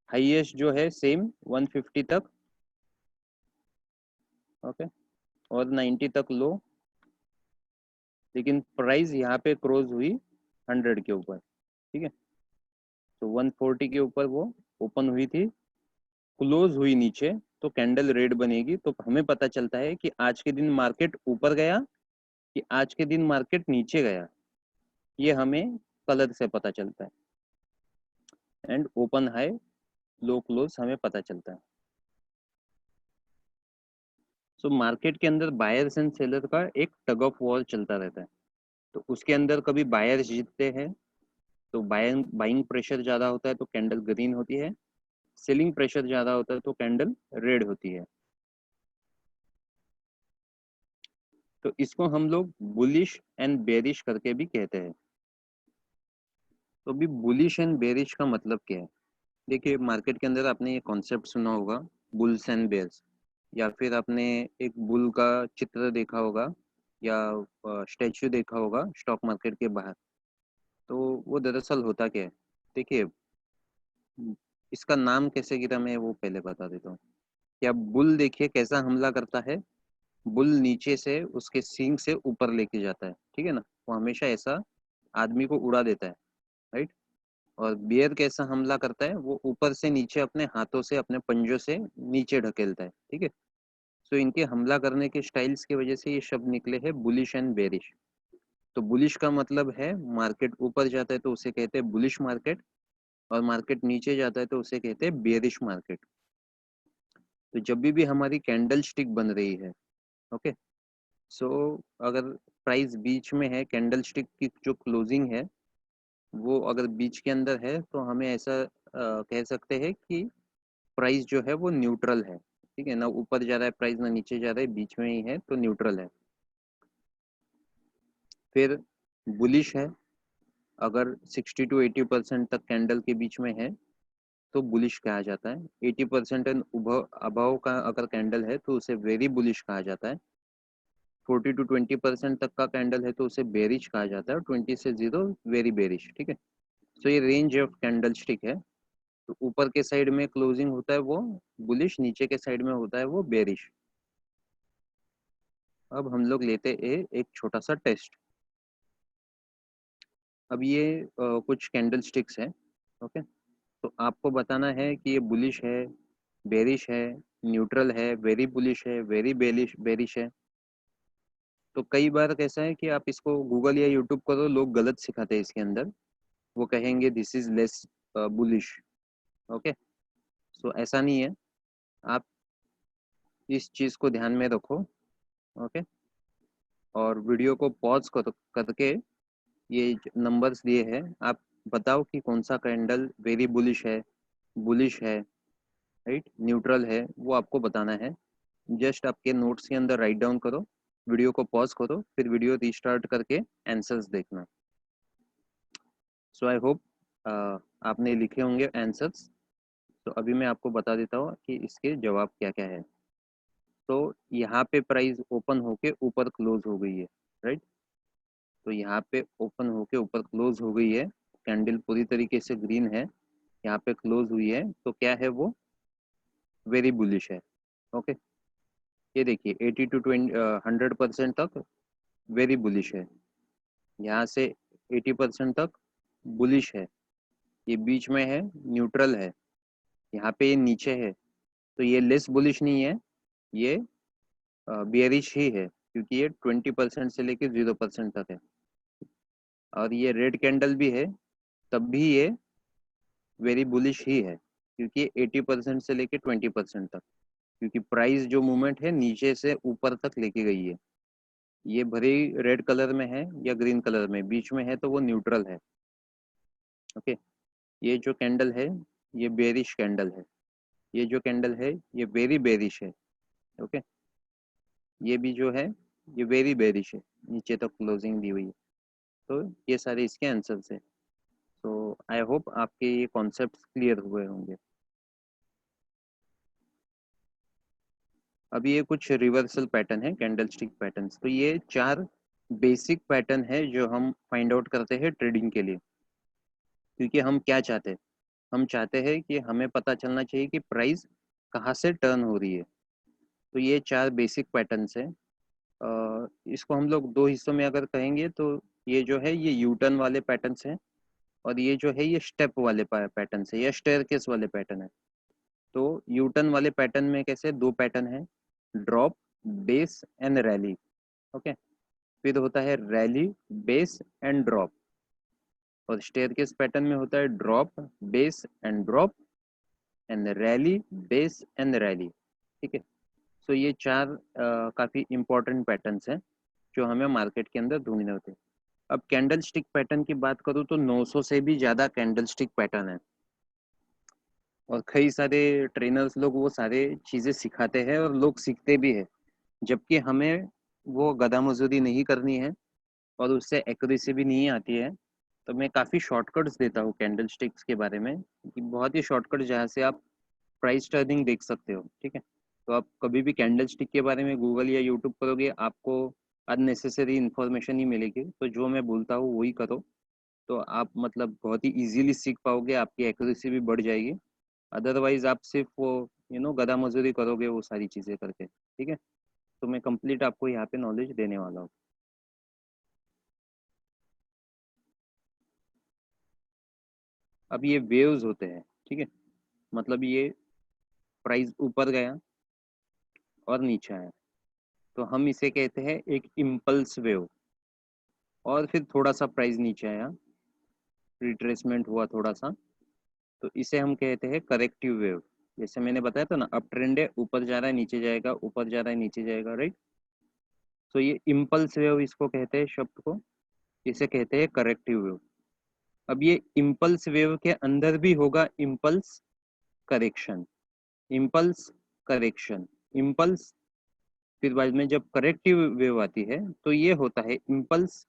हाईएस्ट जो है सेम 150 तक। ओके। और 90 तक लो, लेकिन प्राइस यहाँ पे क्रॉस हुई 100 के ऊपर। ठीक है। तो 140 के ऊपर वो ओपन हुई थी, क्लोज हुई नीचे, तो कैंडल रेड बनेगी। तो हमें पता चलता है कि आज के दिन मार्केट ऊपर गया कि आज के दिन मार्केट नीचे गया। ये हमें कलर से पता चलता है। And open high low close हमें पता चलता है। सो मार्केट के अंदर बायर्स एंड सेलर का एक टग ऑफ वॉर चलता रहता है। तो उसके अंदर कभी बायर्स जीतते हैं, तो बाइंग प्रेशर ज्यादा होता है तो कैंडल ग्रीन होती है। सेलिंग प्रेशर ज्यादा होता है तो कैंडल रेड होती है। तो इसको हम लोग बुलिश एंड बेरिश करके भी कहते हैं। तो अभी बुलिश एंड बेरिश का मतलब क्या है? देखिए, मार्केट के अंदर आपने ये कॉन्सेप्ट सुना होगा, बुल्स एंड बेयर्स, या फिर आपने एक बुल का चित्र देखा होगा, या स्टैचू देखा होगा स्टॉक मार्केट के बाहर। तो वो दरअसल होता क्या है? देखिए, इसका नाम कैसे गिरा मैं वो पहले बता देता हूँ। या बुल देखिए कैसा हमला करता है। बुल नीचे से उसके सींग से ऊपर लेके जाता है, ठीक है ना। वो हमेशा ऐसा आदमी को उड़ा देता है, राइट। और बियर कैसा हमला करता है? वो ऊपर से नीचे अपने हाथों से, अपने पंजों से नीचे ढकेलता है, ठीक है। सो इनके हमला करने के स्टाइल्स की वजह से ये शब्द निकले हैं बुलिश एंड बेरिश। तो बुलिश का मतलब है मार्केट ऊपर जाता है तो उसे कहते हैं बुलिश मार्केट, और मार्केट नीचे जाता है तो उसे कहते हैं बेरिश मार्केट। तो जब भी हमारी कैंडल स्टिक बन रही है, ओके, सो अगर प्राइस बीच में है, कैंडल स्टिक की जो क्लोजिंग है वो अगर बीच के अंदर है, तो हमें ऐसा कह सकते हैं कि प्राइस जो है वो न्यूट्रल है। ठीक है ना, ऊपर जा रहा है प्राइस ना नीचे जा रहा है, बीच में ही है तो न्यूट्रल है। फिर बुलिश है, अगर 60 to 80% तक कैंडल के बीच में है तो बुलिश कहा जाता है। 80% एंड अबव का अगर कैंडल है तो उसे वेरी बुलिश कहा जाता है। 40 to 20% तक का कैंडल है तो उसे बेरिश कहा जाता है, और 20 से 0 वेरी बेरिश। ठीक है। सो ये रेंज ऑफ कैंडल स्टिक है। तो ऊपर के साइड में क्लोजिंग होता है वो बुलिश, नीचे के साइड में होता है वो बेरिश। अब हम लोग लेते हैं एक छोटा सा टेस्ट। अब ये कुछ कैंडल स्टिक्स है, ओके। तो आपको बताना है कि ये बुलिश है, बेरिश है, न्यूट्रल है, वेरी बुलिश है, वेरी बेरिश बेरिश है। तो कई बार कैसा है कि आप इसको गूगल या यूट्यूब करो, लोग गलत सिखाते हैं इसके अंदर। वो कहेंगे this is less bullish. Okay. So ऐसा नहीं है। आप इस चीज को ध्यान में रखो, ओके। और वीडियो को पॉज करके ये नंबर्स दिए हैं, आप बताओ कि कौन सा कैंडल वेरी बुलिश है, बुलिश है, राइट, न्यूट्रल है, वो आपको बताना है। जस्ट आपके नोट्स के अंदर राइट डाउन करो, वीडियो को पॉज करो, फिर वीडियो रीस्टार्ट करके आंसर्स देखना। सो आई होप आपने लिखे होंगे आंसर्स। तो अभी मैं आपको बता देता हूँ कि इसके जवाब क्या क्या है। तो यहाँ पे प्राइस ओपन होके ऊपर क्लोज हो गई है, राइट। तो यहाँ पे ओपन होके ऊपर क्लोज हो गई है, कैंडल पूरी तरीके से ग्रीन है, यहाँ पे क्लोज हुई है, तो क्या है वो, वेरी बुलिश है। ओके, ये देखिए 80 टू 100% तक वेरी बुलिश है, यहाँ से 80% तक बुलिश है, ये बीच में है, न्यूट्रल है, यहाँ पे ये नीचे है, तो ये लेस बुलिश नहीं है, ये बियरिश ही है, क्योंकि ये 20% से लेके 0% तक है। और ये रेड कैंडल भी है, तब भी ये वेरी बुलिश ही है, क्योंकि ये 80% से लेके 20% तक, क्योंकि प्राइस जो मूवमेंट है नीचे से ऊपर तक लेके गई है। ये भले रेड कलर में है या ग्रीन कलर में, बीच में है तो वो न्यूट्रल है। ओके, ये जो कैंडल है ये बेरिश कैंडल है, ये जो कैंडल है ये वेरी बेरिश है। ओके, ये भी जो है ये वेरी बेरिश है, नीचे तक क्लोजिंग दी हुई है। तो ये सारे इसके आंसर्स है। तो आई होप आपके ये कॉन्सेप्ट्स क्लियर हुए होंगे। अभी ये कुछ रिवर्सल पैटर्न है, कैंडल स्टिक पैटर्न्स। तो ये 4 बेसिक पैटर्न है जो हम फाइंड आउट करते हैं ट्रेडिंग के लिए। क्योंकि हम क्या चाहते हैं, हम चाहते हैं कि हमें पता चलना चाहिए कि प्राइस कहाँ से टर्न हो रही है। तो ये 4 बेसिक पैटर्न्स हैं। इसको हम लोग 2 हिस्सों में अगर कहेंगे तो ये जो है ये यू टर्न वाले पैटर्न्स हैं, और ये जो है ये स्टेप वाले पैटर्न्स है या स्टेयरकेस वाले पैटर्न है। तो यू टर्न वाले पैटर्न में कैसे 2 पैटर्न है, drop, base and rally. Okay, फिर होता है रैली, बेस एंड ड्रॉप। और स्टेयरकेस पैटर्न में होता है drop, base and drop, and rally, base and rally. ठीक है, सो ये 4 काफ़ी इंपॉर्टेंट पैटर्न्स हैं जो हमें मार्केट के अंदर ढूंढने होते हैं। अब कैंडल स्टिक पैटर्न की बात करूँ तो 900 से भी ज़्यादा कैंडल स्टिक पैटर्न है, और कई सारे ट्रेनर्स लोग वो सारे चीज़ें सिखाते हैं और लोग सीखते भी है, जबकि हमें वो गधा मजदूरी नहीं करनी है और उससे एक्यूरेसी भी नहीं आती है। तो मैं काफ़ी शॉर्टकट्स देता हूँ कैंडल स्टिक्स के बारे में, कि बहुत ही शॉर्टकट जहाँ से आप प्राइस टर्निंग देख सकते हो। ठीक है, तो आप कभी भी कैंडल स्टिक के बारे में गूगल या यूट्यूब करोगे, आपको अननेसेसरी इन्फॉर्मेशन ही मिलेगी। तो जो मैं बोलता हूँ वही करो, तो आप मतलब बहुत ही इजीली सीख पाओगे, आपकी एक्यूरेसी भी बढ़ जाएगी। अदरवाइज आप सिर्फ वो गधा मजदूरी करोगे वो सारी चीज़ें करके। ठीक है, तो मैं कंप्लीट आपको यहाँ पे नॉलेज देने वाला हूँ। अब ये वेव्स होते हैं, ठीक है, मतलब ये प्राइस ऊपर गया और नीचे आया, तो हम इसे कहते हैं एक इम्पल्स वेव। और फिर थोड़ा सा प्राइस नीचे आया, रिट्रेसमेंट हुआ थोड़ा सा, तो इसे हम कहते हैं करेक्टिव वेव। जैसे मैंने बताया था ना, अप ट्रेंड है, ऊपर जा रहा है नीचे जाएगा, ऊपर जा रहा है नीचे जाएगा, राइट। तो ये इम्पल्स वेव इसको कहते हैं, शब्द को इसे कहते हैं करेक्टिव वेव। अब ये इम्पल्स वेव के अंदर भी होगा impulse correction, impulse correction, impulse, फिर बाद में जब करेक्टिव वेव आती है तो ये होता है इम्पल्स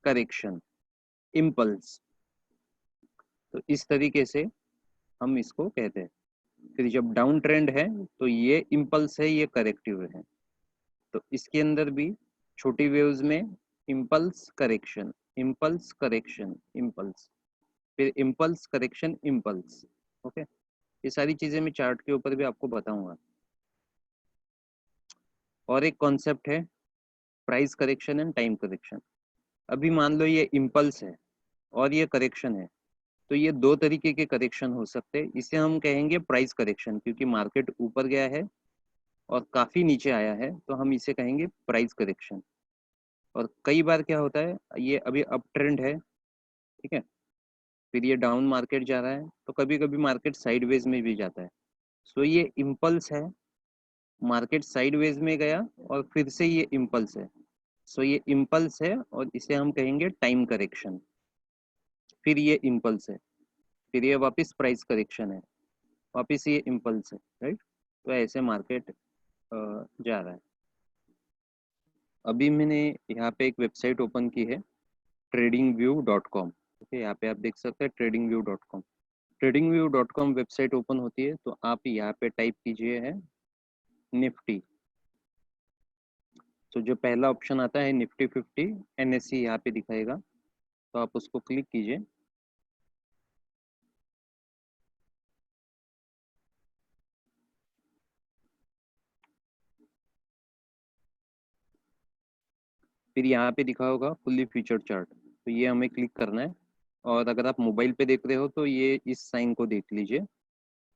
करेक्शन, इम्पल्स। तो इस तरीके से हम इसको कहते हैं। फिर जब डाउन ट्रेंड है तो ये इम्पल्स है, ये करेक्टिव है। तो इसके अंदर भी छोटी वेव्स में impulse correction, impulse correction, impulse, फिर इम्पल्स करेक्शन, इम्पल्स। ओके, ये सारी चीजें मैं चार्ट के ऊपर भी आपको बताऊंगा। और एक कॉन्सेप्ट है price correction and time correction. अभी मान लो ये इम्पल्स है और ये करेक्शन है, तो ये 2 तरीके के करेक्शन हो सकते हैं। इसे हम कहेंगे प्राइस करेक्शन, क्योंकि मार्केट ऊपर गया है और काफी नीचे आया है, तो हम इसे कहेंगे प्राइस करेक्शन। और कई बार क्या होता है, ये अभी अप ट्रेंड है, ठीक है, फिर ये डाउन मार्केट जा रहा है, तो कभी कभी मार्केट साइडवेज में भी जाता है। सो ये इम्पल्स है, मार्केट साइडवेज में गया और फिर से ये इम्पल्स है। सो ये इम्पल्स है और इसे हम कहेंगे टाइम करेक्शन। फिर ये इम्पल्स है, फिर ये वापस प्राइस करेक्शन है। वापिस ये इम्पल्स है, राइट। तो ऐसे मार्केट जा रहा है। अभी मैंने यहाँ पे एक वेबसाइट ओपन की है, tradingview.com। ओके, यहाँ पे आप देख सकते हैं tradingview.com। tradingview.com वेबसाइट ओपन होती है तो आप यहाँ पे टाइप कीजिए है निफ्टी। तो जो पहला ऑप्शन आता है निफ्टी 50 NSE यहाँ पे दिखाएगा, तो आप उसको क्लिक कीजिए। फिर यहाँ पे दिखा होगा फुल्ली फीचर्ड चार्ट, तो ये हमें क्लिक करना है। और अगर आप मोबाइल पे देख रहे हो तो ये इस साइन को देख लीजिए।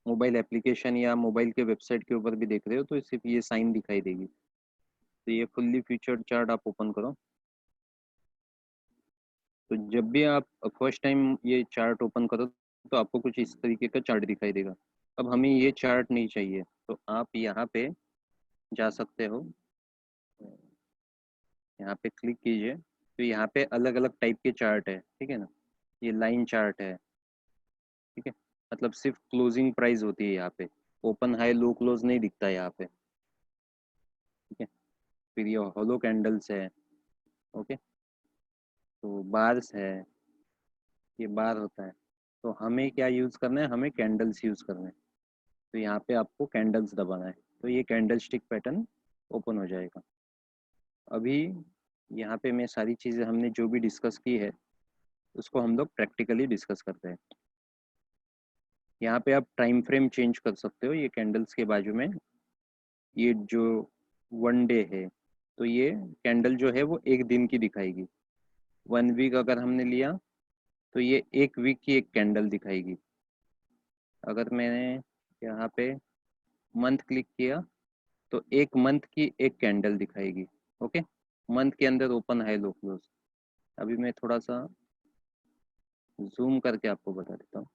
मोबाइल एप्लीकेशन या मोबाइल के वेबसाइट के ऊपर भी देख रहे हो तो सिर्फ ये साइन दिखाई देगी। तो ये फुल्ली फीचर्ड चार्ट आप ओपन करो। तो जब भी आप फर्स्ट टाइम ये चार्ट ओपन करो तो आपको कुछ इस तरीके का चार्ट दिखाई देगा। अब हमें ये चार्ट नहीं चाहिए, तो आप यहाँ पे जा सकते हो, यहाँ पे क्लिक कीजिए। तो यहाँ पे अलग अलग टाइप के चार्ट है, ठीक है ना। ये लाइन चार्ट है, ठीक है। मतलब सिर्फ क्लोजिंग प्राइस होती है यहाँ पे, ओपन हाई लो क्लोज नहीं दिखता है यहाँ पे, ठीक है। फिर ये होलो कैंडल्स है, ओके। तो बार्स है, ये बार होता है। तो हमें क्या यूज़ करना है, हमें कैंडल्स यूज़ करना है। तो यहाँ पे आपको कैंडल्स दबाना है, तो ये कैंडल स्टिक पैटर्न ओपन हो जाएगा। अभी यहाँ पे मैं सारी चीज़ें हमने जो भी डिस्कस की है उसको हम लोग प्रैक्टिकली डिस्कस करते हैं। यहाँ पे आप टाइम फ्रेम चेंज कर सकते हो। ये कैंडल्स के बाजू में ये जो 1 डे है, तो ये कैंडल जो है वो एक दिन की दिखाएगी। 1 वीक अगर हमने लिया तो ये 1 वीक की एक कैंडल दिखाएगी। अगर मैंने यहाँ पे मंथ क्लिक किया तो 1 मंथ की एक कैंडल दिखाएगी, ओके। मंथ के अंदर ओपन हाई लो क्लोज। अभी मैं थोड़ा सा जूम करके आपको बता देता हूँ,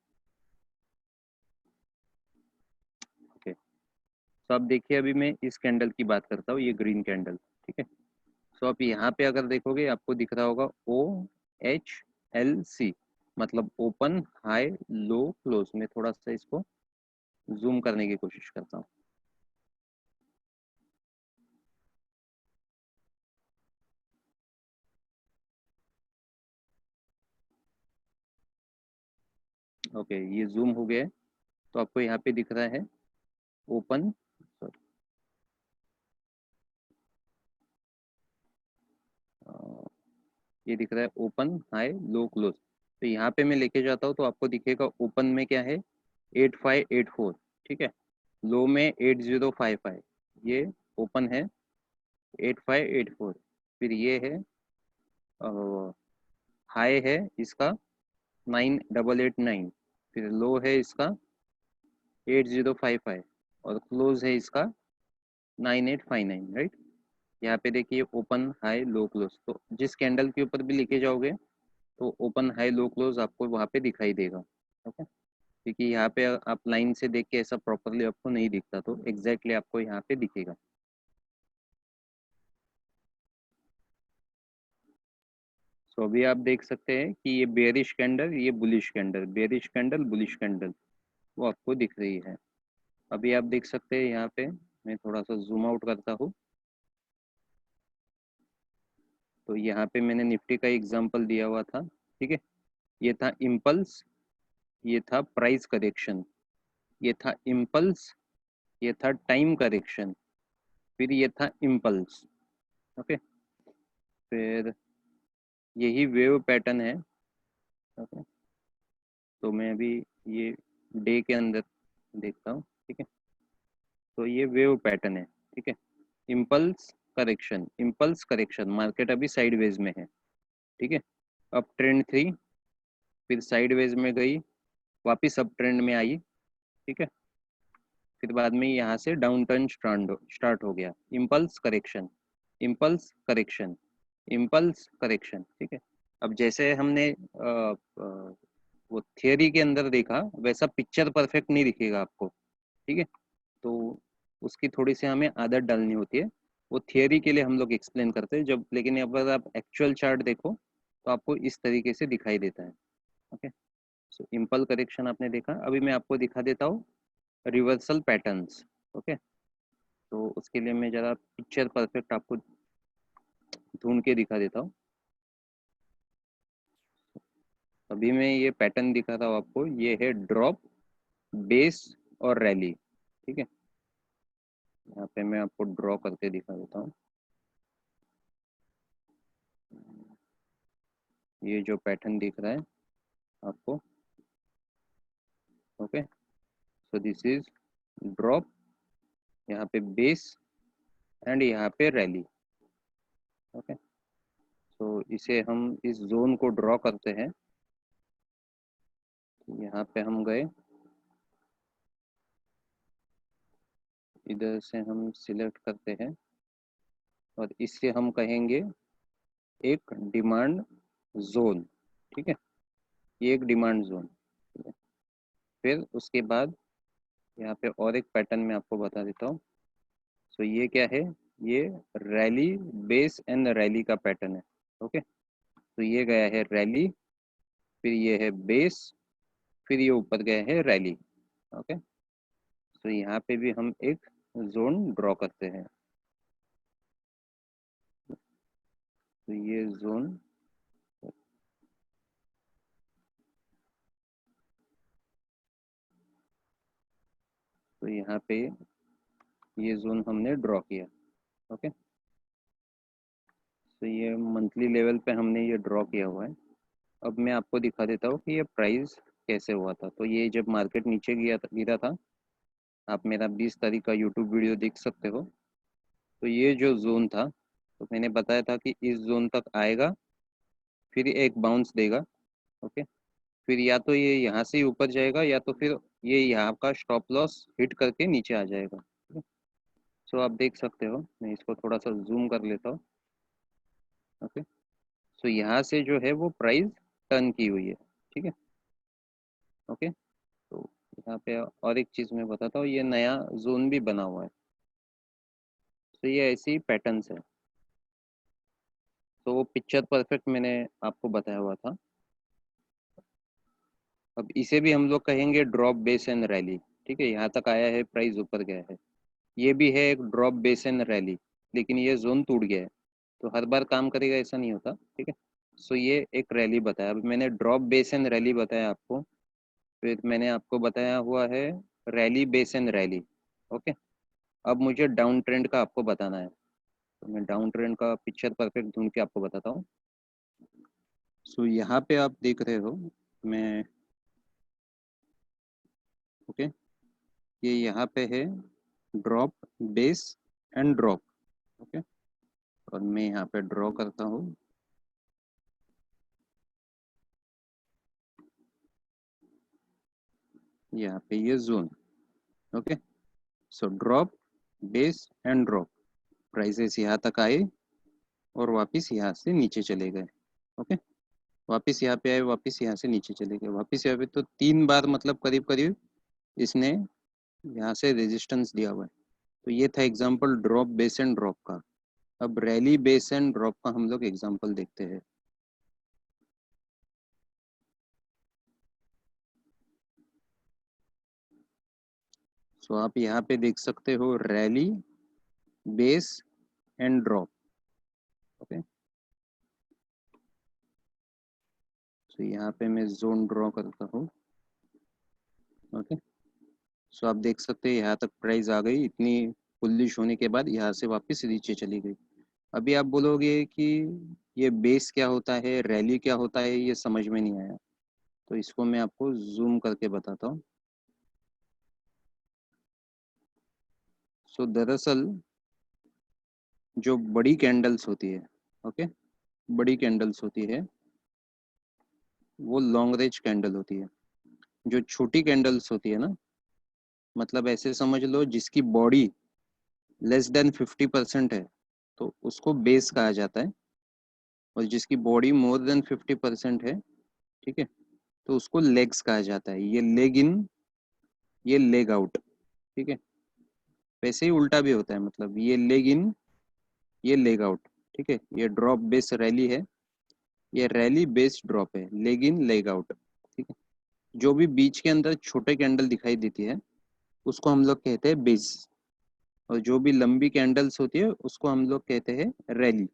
ओके। तो आप देखिए, अभी मैं इस कैंडल की बात करता हूँ, ये ग्रीन कैंडल, ठीक है। सो आप यहाँ पे अगर देखोगे आपको दिख रहा होगा OHLC, मतलब ओपन हाई लो क्लोज। मैं थोड़ा सा इसको जूम करने की कोशिश करता हूँ। ओके, ये जूम हो गया है। तो आपको यहाँ पे दिख रहा है ओपन, सॉरी, ये दिख रहा है ओपन हाई लो क्लोज। तो यहाँ पे मैं लेके जाता हूँ तो आपको दिखेगा ओपन में क्या है 8584, ठीक है। लो में 8055, ये ओपन है 8584। फिर ये है हाई है इसका 9889, फिर लो है इसका 8055 और क्लोज है इसका 9859, राइट। यहाँ पे देखिए ओपन हाई लो क्लोज, तो जिस कैंडल के ऊपर भी लेके जाओगे तो ओपन हाई लो क्लोज आपको वहाँ पे दिखाई देगा, ओके। क्योंकि यहाँ पे आप लाइन से देख के ऐसा प्रॉपरली आपको नहीं दिखता, तो एग्जैक्टली आपको यहाँ पे दिखेगा। सो अभी आप देख सकते हैं कि ये बेरिश कैंडल, ये bullish candle, bearish candle bullish candle, वो आपको दिख रही है। अभी आप देख सकते हैं यहाँ पे, मैं थोड़ा सा जूम आउट करता हूँ। तो यहाँ पे मैंने निफ्टी का एग्जांपल दिया हुआ था, ठीक है। ये था इम्पल्स, ये था प्राइस करेक्शन, ये था इम्पल्स, ये था टाइम करेक्शन, फिर ये था इम्पल्स, ओके। फिर यही वेव पैटर्न है, ओके। तो मैं अभी ये डे के अंदर देखता हूँ, ठीक है। तो ये वेव पैटर्न है, ठीक है। Impulse correction, impulse correction, market अभी साइडवेज में है, ठीक है। अब ट्रेंड थी, फिर साइडवेज में गई, वापिस अब ट्रेंड में आई, ठीक है। फिर बाद में यहाँ से डाउन टर्न स्टार्ट हो गया, impulse correction, impulse correction, impulse correction, ठीक है। अब जैसे हमने वो थियरी के अंदर देखा वैसा पिक्चर परफेक्ट नहीं दिखेगा आपको, ठीक है। तो उसकी थोड़ी सी हमें आदत डालनी होती है। वो थियरी के लिए हम लोग एक्सप्लेन करते हैं जब, लेकिन अगर आप एक्चुअल चार्ट देखो तो आपको इस तरीके से दिखाई देता है, ओके। सो इम्पल करेक्शन आपने देखा, अभी मैं आपको दिखा देता हूँ रिवर्सल पैटर्न्स। ओके, तो उसके लिए मैं ज़रा पिक्चर परफेक्ट आपको ढूंढ के दिखा देता हूँ। अभी मैं ये पैटर्न दिखा रहा हूँ आपको, ये है ड्रॉप, बेस और रैली। ठीक है, यहाँ पे मैं आपको ड्रॉ करके दिखा देता हूँ। ये जो पैटर्न दिख रहा है आपको, okay, so this is drop, यहाँ पे बेस एंड यहाँ पे रैली। ओके, तो इसे हम इस जोन को ड्रॉ करते हैं। यहाँ पे हम गए, इधर से हम सिलेक्ट करते हैं और इससे हम कहेंगे एक डिमांड जोन। ठीक है, ये एक डिमांड जोन। फिर उसके बाद यहाँ पे और एक पैटर्न मैं आपको बता देता हूँ। सो ये क्या है, ये रैली, बेस एंड रैली का पैटर्न है। ओके, तो ये गया है रैली, फिर ये है बेस, फिर ये ऊपर गया है रैली। ओके, तो यहाँ पे भी हम एक जोन ड्रॉ करते हैं। तो ये जोन, तो यहाँ पे ये जोन हमने ड्रॉ किया। ओके, तो ये मंथली लेवल पे हमने ये ड्रॉ किया हुआ है। अब मैं आपको दिखा देता हूँ कि ये प्राइस कैसे हुआ था। तो ये जब मार्केट नीचे गिरा था, आप मेरा 20 तारीख का यूट्यूब वीडियो देख सकते हो। तो ये जो जोन था, तो मैंने बताया था कि इस जोन तक आएगा, फिर एक बाउंस देगा। ओके, फिर या तो ये यहाँ से ही ऊपर जाएगा या तो फिर ये यहाँ का स्टॉप लॉस हिट करके नीचे आ जाएगा। सो आप देख सकते हो, मैं इसको थोड़ा सा जूम कर लेता हूँ। ओके, सो यहाँ से जो है वो प्राइस टर्न की हुई है। ठीक है, ओके, तो यहाँ पे और एक चीज़ मैं बताता हूँ, ये नया जोन भी बना हुआ है। तो ये ऐसी पैटर्न्स है। तो वो पिक्चर परफेक्ट मैंने आपको बताया हुआ था। अब इसे भी हम लोग कहेंगे ड्रॉप, बेस एंड रैली। ठीक है, यहाँ तक आया है, प्राइस ऊपर गया है। ये भी है एक ड्रॉप, बेस एंड रैली, लेकिन ये जोन टूट गया है। तो हर बार काम करेगा ऐसा नहीं होता। ठीक है, सो ये एक रैली बताया। अब मैंने ड्रॉप, बेस एंड रैली बताया आपको, फिर मैंने आपको बताया हुआ है rally, base and rally. Okay, अब मुझे डाउन ट्रेंड का आपको बताना है। तो मैं डाउन ट्रेंड का पिक्चर परफेक्ट ढूंढ के आपको बताता हूँ। सो यहाँ पे आप देख रहे हो, मैं, ओके, ये यहाँ पे है drop, base and drop. Okay, और मैं यहाँ पे ड्रॉ करता हूँ। यहाँ पे ये zone. Okay, so drop, base and drop, prices यहाँ तक आए और वापस यहाँ से नीचे चले गए। ओके, वापस यहाँ पे आए, वापस यहाँ से नीचे चले गए, वापस यहाँ पे। तो 3 बार मतलब करीब करीब इसने यहाँ से रेजिस्टेंस दिया हुआ है। तो ये था example drop, base and drop का। अब रैली, बेस एंड ड्रॉप का हम लोग एग्जांपल देखते हैं। सो आप यहाँ पे देख सकते हो rally, base and drop. Okay, तो यहाँ पे मैं जोन ड्रॉ करता हूँ। ओके, सो आप देख सकते हैं यहाँ तक प्राइस आ गई, इतनी बुलिश होने के बाद यहाँ से वापस नीचे चली गई। अभी आप बोलोगे कि ये बेस क्या होता है, रैली क्या होता है, ये समझ में नहीं आया। तो इसको मैं आपको जूम करके बताता हूँ। सो दरअसल जो बड़ी कैंडल्स होती है, ओके, बड़ी कैंडल्स होती है, वो लॉन्ग रेंज कैंडल होती है। जो छोटी कैंडल्स होती है ना, मतलब ऐसे समझ लो जिसकी बॉडी लेस देन 50% है, तो उसको बेस कहा जाता है। और जिसकी बॉडी मोर देन 50% है, ठीक है, तो उसको लेग्स कहा जाता है। ये लेग इन, ये लेग आउट। ठीक है, वैसे ही उल्टा भी होता है, मतलब ये लेग इन, ये लेग आउट। ठीक है, ये ड्रॉप बेस रैली है, ये रैली बेस ड्रॉप है, लेग इन लेग आउट। ठीक है, जो भी बीच के अंदर छोटे कैंडल दिखाई देती है, उसको हम लोग कहते हैं बेस, और जो भी लंबी कैंडल्स होती है उसको हम लोग कहते हैं rally,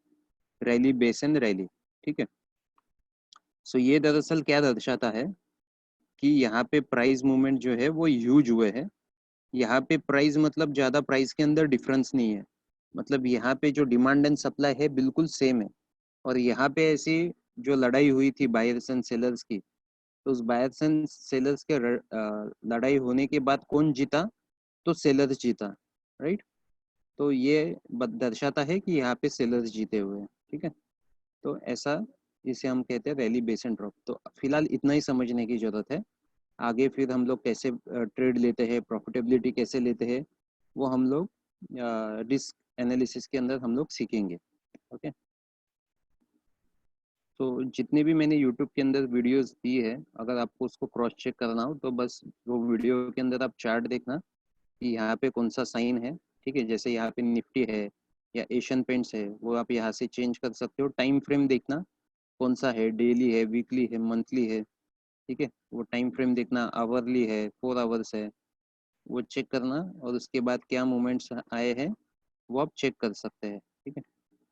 rally base and rally. ठीक है। सो ये दरअसल क्या दर्शाता है कि यहाँ पे प्राइस मूवमेंट जो है वो ह्यूज हुए है। यहाँ पे प्राइस मतलब ज़्यादा प्राइस के अंदर डिफरेंस नहीं है, मतलब यहाँ पे जो डिमांड एंड सप्लाई है बिल्कुल सेम है। और यहाँ पे ऐसी जो लड़ाई हुई थी बायर्स एंड सेलर्स की, तो उस बायर्स एंड सेलर्स के लड़ाई होने के बाद कौन जीता? तो सेलर्स जीता, राइट। तो ये दर्शाता है कि यहाँ पे सेलर्स जीते हुए हैं। ठीक है। तो ऐसा इसे हम कहते हैं रैली बेस एंड ड्रॉप। तो फिलहाल इतना ही समझने की जरूरत है। आगे फिर हम लोग कैसे ट्रेड लेते हैं, प्रॉफिटेबिलिटी कैसे लेते हैं, वो हम लोग रिस्क एनालिसिस के अंदर हम लोग सीखेंगे। ओके। तो जितने भी मैंने यूट्यूब के अंदर वीडियोस दी है, अगर आपको उसको क्रॉस चेक करना हो तो बस वो वीडियो के अंदर आप चार्ट देखना कि यहाँ पे कौन सा साइन है। ठीक है। जैसे यहाँ पे निफ्टी है या एशियन पेंट्स है, वो आप यहाँ से चेंज कर सकते हो। टाइम फ्रेम देखना कौन सा है, डेली है, वीकली है, मंथली है। ठीक है। वो टाइम फ्रेम देखना, आवरली है, 4 आवर्स है, वो चेक करना। और उसके बाद क्या मूवमेंट्स आए हैं वो आप चेक कर सकते हैं। ठीक है।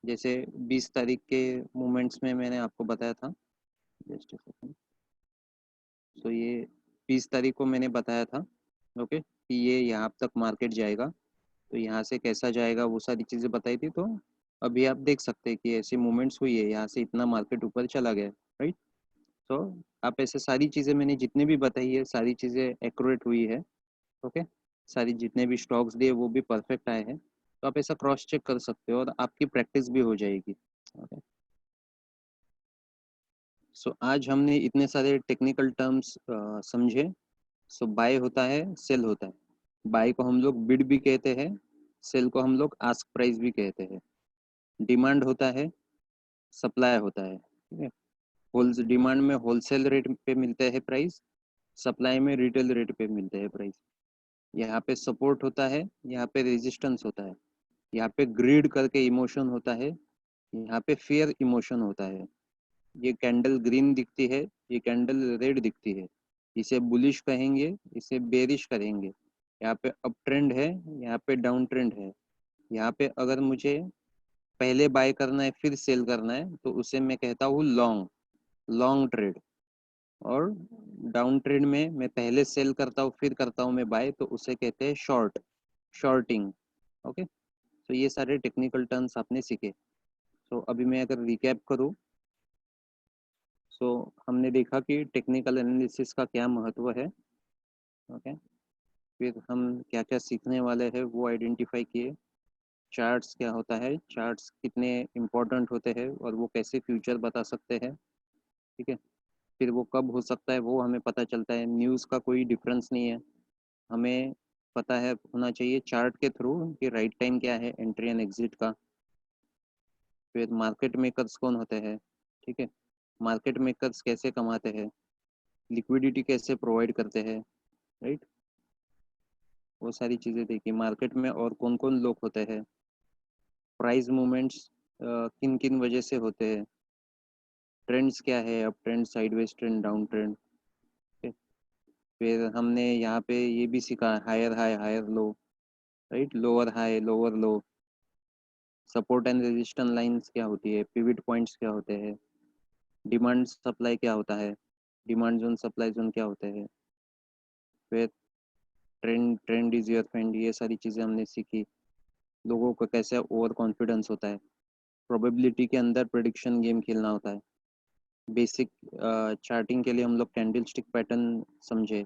जैसे 20 तारीख के मूवमेंट्स में मैंने आपको बताया था, जस्ट सो ये 20 तारीख को मैंने बताया था, ओके, कि ये यहाँ तक मार्केट जाएगा, तो यहाँ से कैसा जाएगा वो सारी चीज़ें बताई थी। तो अभी आप देख सकते हैं कि ऐसे मूवमेंट्स हुई है, यहाँ से इतना मार्केट ऊपर चला गया, राइट। तो आप ऐसे सारी चीज़ें मैंने जितने भी बताई है सारी चीज़ें एक्यूरेट हुई है। ओके। सारी जितने भी स्टॉक्स दिए वो भी परफेक्ट आए हैं, तो आप ऐसा क्रॉस चेक कर सकते हो और आपकी प्रैक्टिस भी हो जाएगी। ओके। सो आज हमने इतने सारे टेक्निकल टर्म्स समझे। सो बाय होता है, सेल होता है। बाय को हम लोग बिड भी कहते हैं, सेल को हम लोग आस्क प्राइस भी कहते हैं। डिमांड होता है, सप्लाई होता है। ठीक है। होल डिमांड में होलसेल रेट पे मिलते हैं प्राइस, सप्लाई में रिटेल रेट पे मिलते हैं प्राइस। यहाँ पे सपोर्ट होता है, यहाँ पे रेजिस्टेंस होता है, यहाँ पे ग्रीड करके इमोशन होता है, यहाँ पे फियर इमोशन होता है। ये कैंडल ग्रीन दिखती है, ये कैंडल रेड दिखती है, इसे बुलिश कहेंगे, इसे बेरिश करेंगे। यहाँ पे अप ट्रेंड है, यहाँ पे डाउन ट्रेंड है। यहाँ पे अगर मुझे पहले बाय करना है फिर सेल करना है तो उसे मैं कहता हूँ लॉन्ग, लॉन्ग ट्रेड। और डाउन ट्रेड में मैं पहले सेल करता हूँ फिर करता हूँ मैं बाय, तो उसे कहते हैं शॉर्ट, शॉर्टिंग। ओके। तो ये सारे टेक्निकल टर्म्स आपने सीखे। तो अभी मैं अगर रिकैप करूँ, सो हमने देखा कि टेक्निकल एनालिसिस का क्या महत्व है। ओके। फिर हम क्या क्या सीखने वाले हैं वो आइडेंटिफाई किए। चार्ट्स क्या होता है, चार्ट्स कितने इम्पोर्टेंट होते हैं और वो कैसे फ्यूचर बता सकते हैं। ठीक है। फिर वो कब हो सकता है वो हमें पता चलता है, न्यूज़ का कोई डिफरेंस नहीं है, हमें पता है होना चाहिए चार्ट के थ्रू कि राइट टाइम क्या है एंट्री एंड एग्जिट का। फिर मार्केट मेकर्स कौन होते हैं, ठीक है, मार्केट मेकर्स कैसे कमाते हैं, लिक्विडिटी कैसे प्रोवाइड करते हैं, राइट। वो सारी चीज़ें देखी। मार्केट में और कौन कौन लोग होते हैं, प्राइस मूवमेंट्स किन किन वजह से होते हैं, ट्रेंड्स क्या है, up trend, sideways trend, down trend. फिर हमने यहाँ पे ये भी सीखा, higher high higher low, right, lower high lower low, support and resistance lines क्या होती है, पिवट पॉइंट्स क्या होते हैं, डिमांड सप्लाई क्या होता है, डिमांड जोन सप्लाई जोन क्या होते हैं। फिर trend, trend is your friend, ये सारी चीज़ें हमने सीखी। लोगों को कैसे ओवर कॉन्फिडेंस होता है, प्रोबेबिलिटी के अंदर प्रेडिक्शन गेम खेलना होता है। बेसिक चार्टिंग के लिए हम लोग कैंडल स्टिक पैटर्न समझे,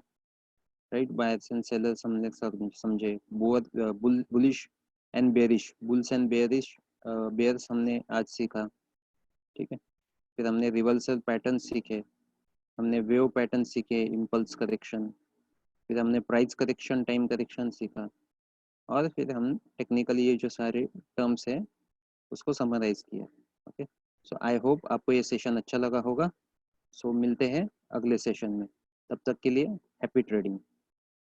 राइट, बायर्स एंड सेलर्स हमने समझे, bullish and bearish, bulls and bearish, bears हमने आज सीखा। ठीक है। फिर हमने रिवर्सल पैटर्न सीखे, हमने वेव पैटर्न सीखे, इम्पल्स करेक्शन, फिर हमने प्राइस करेक्शन, टाइम करेक्शन सीखा। और फिर हम टेक्निकली ये जो सारे टर्म्स है उसको समराइज किया। ओके। सो आई होप आपको ये सेशन अच्छा लगा होगा। सो मिलते हैं अगले सेशन में, तब तक के लिए हैप्पी ट्रेडिंग।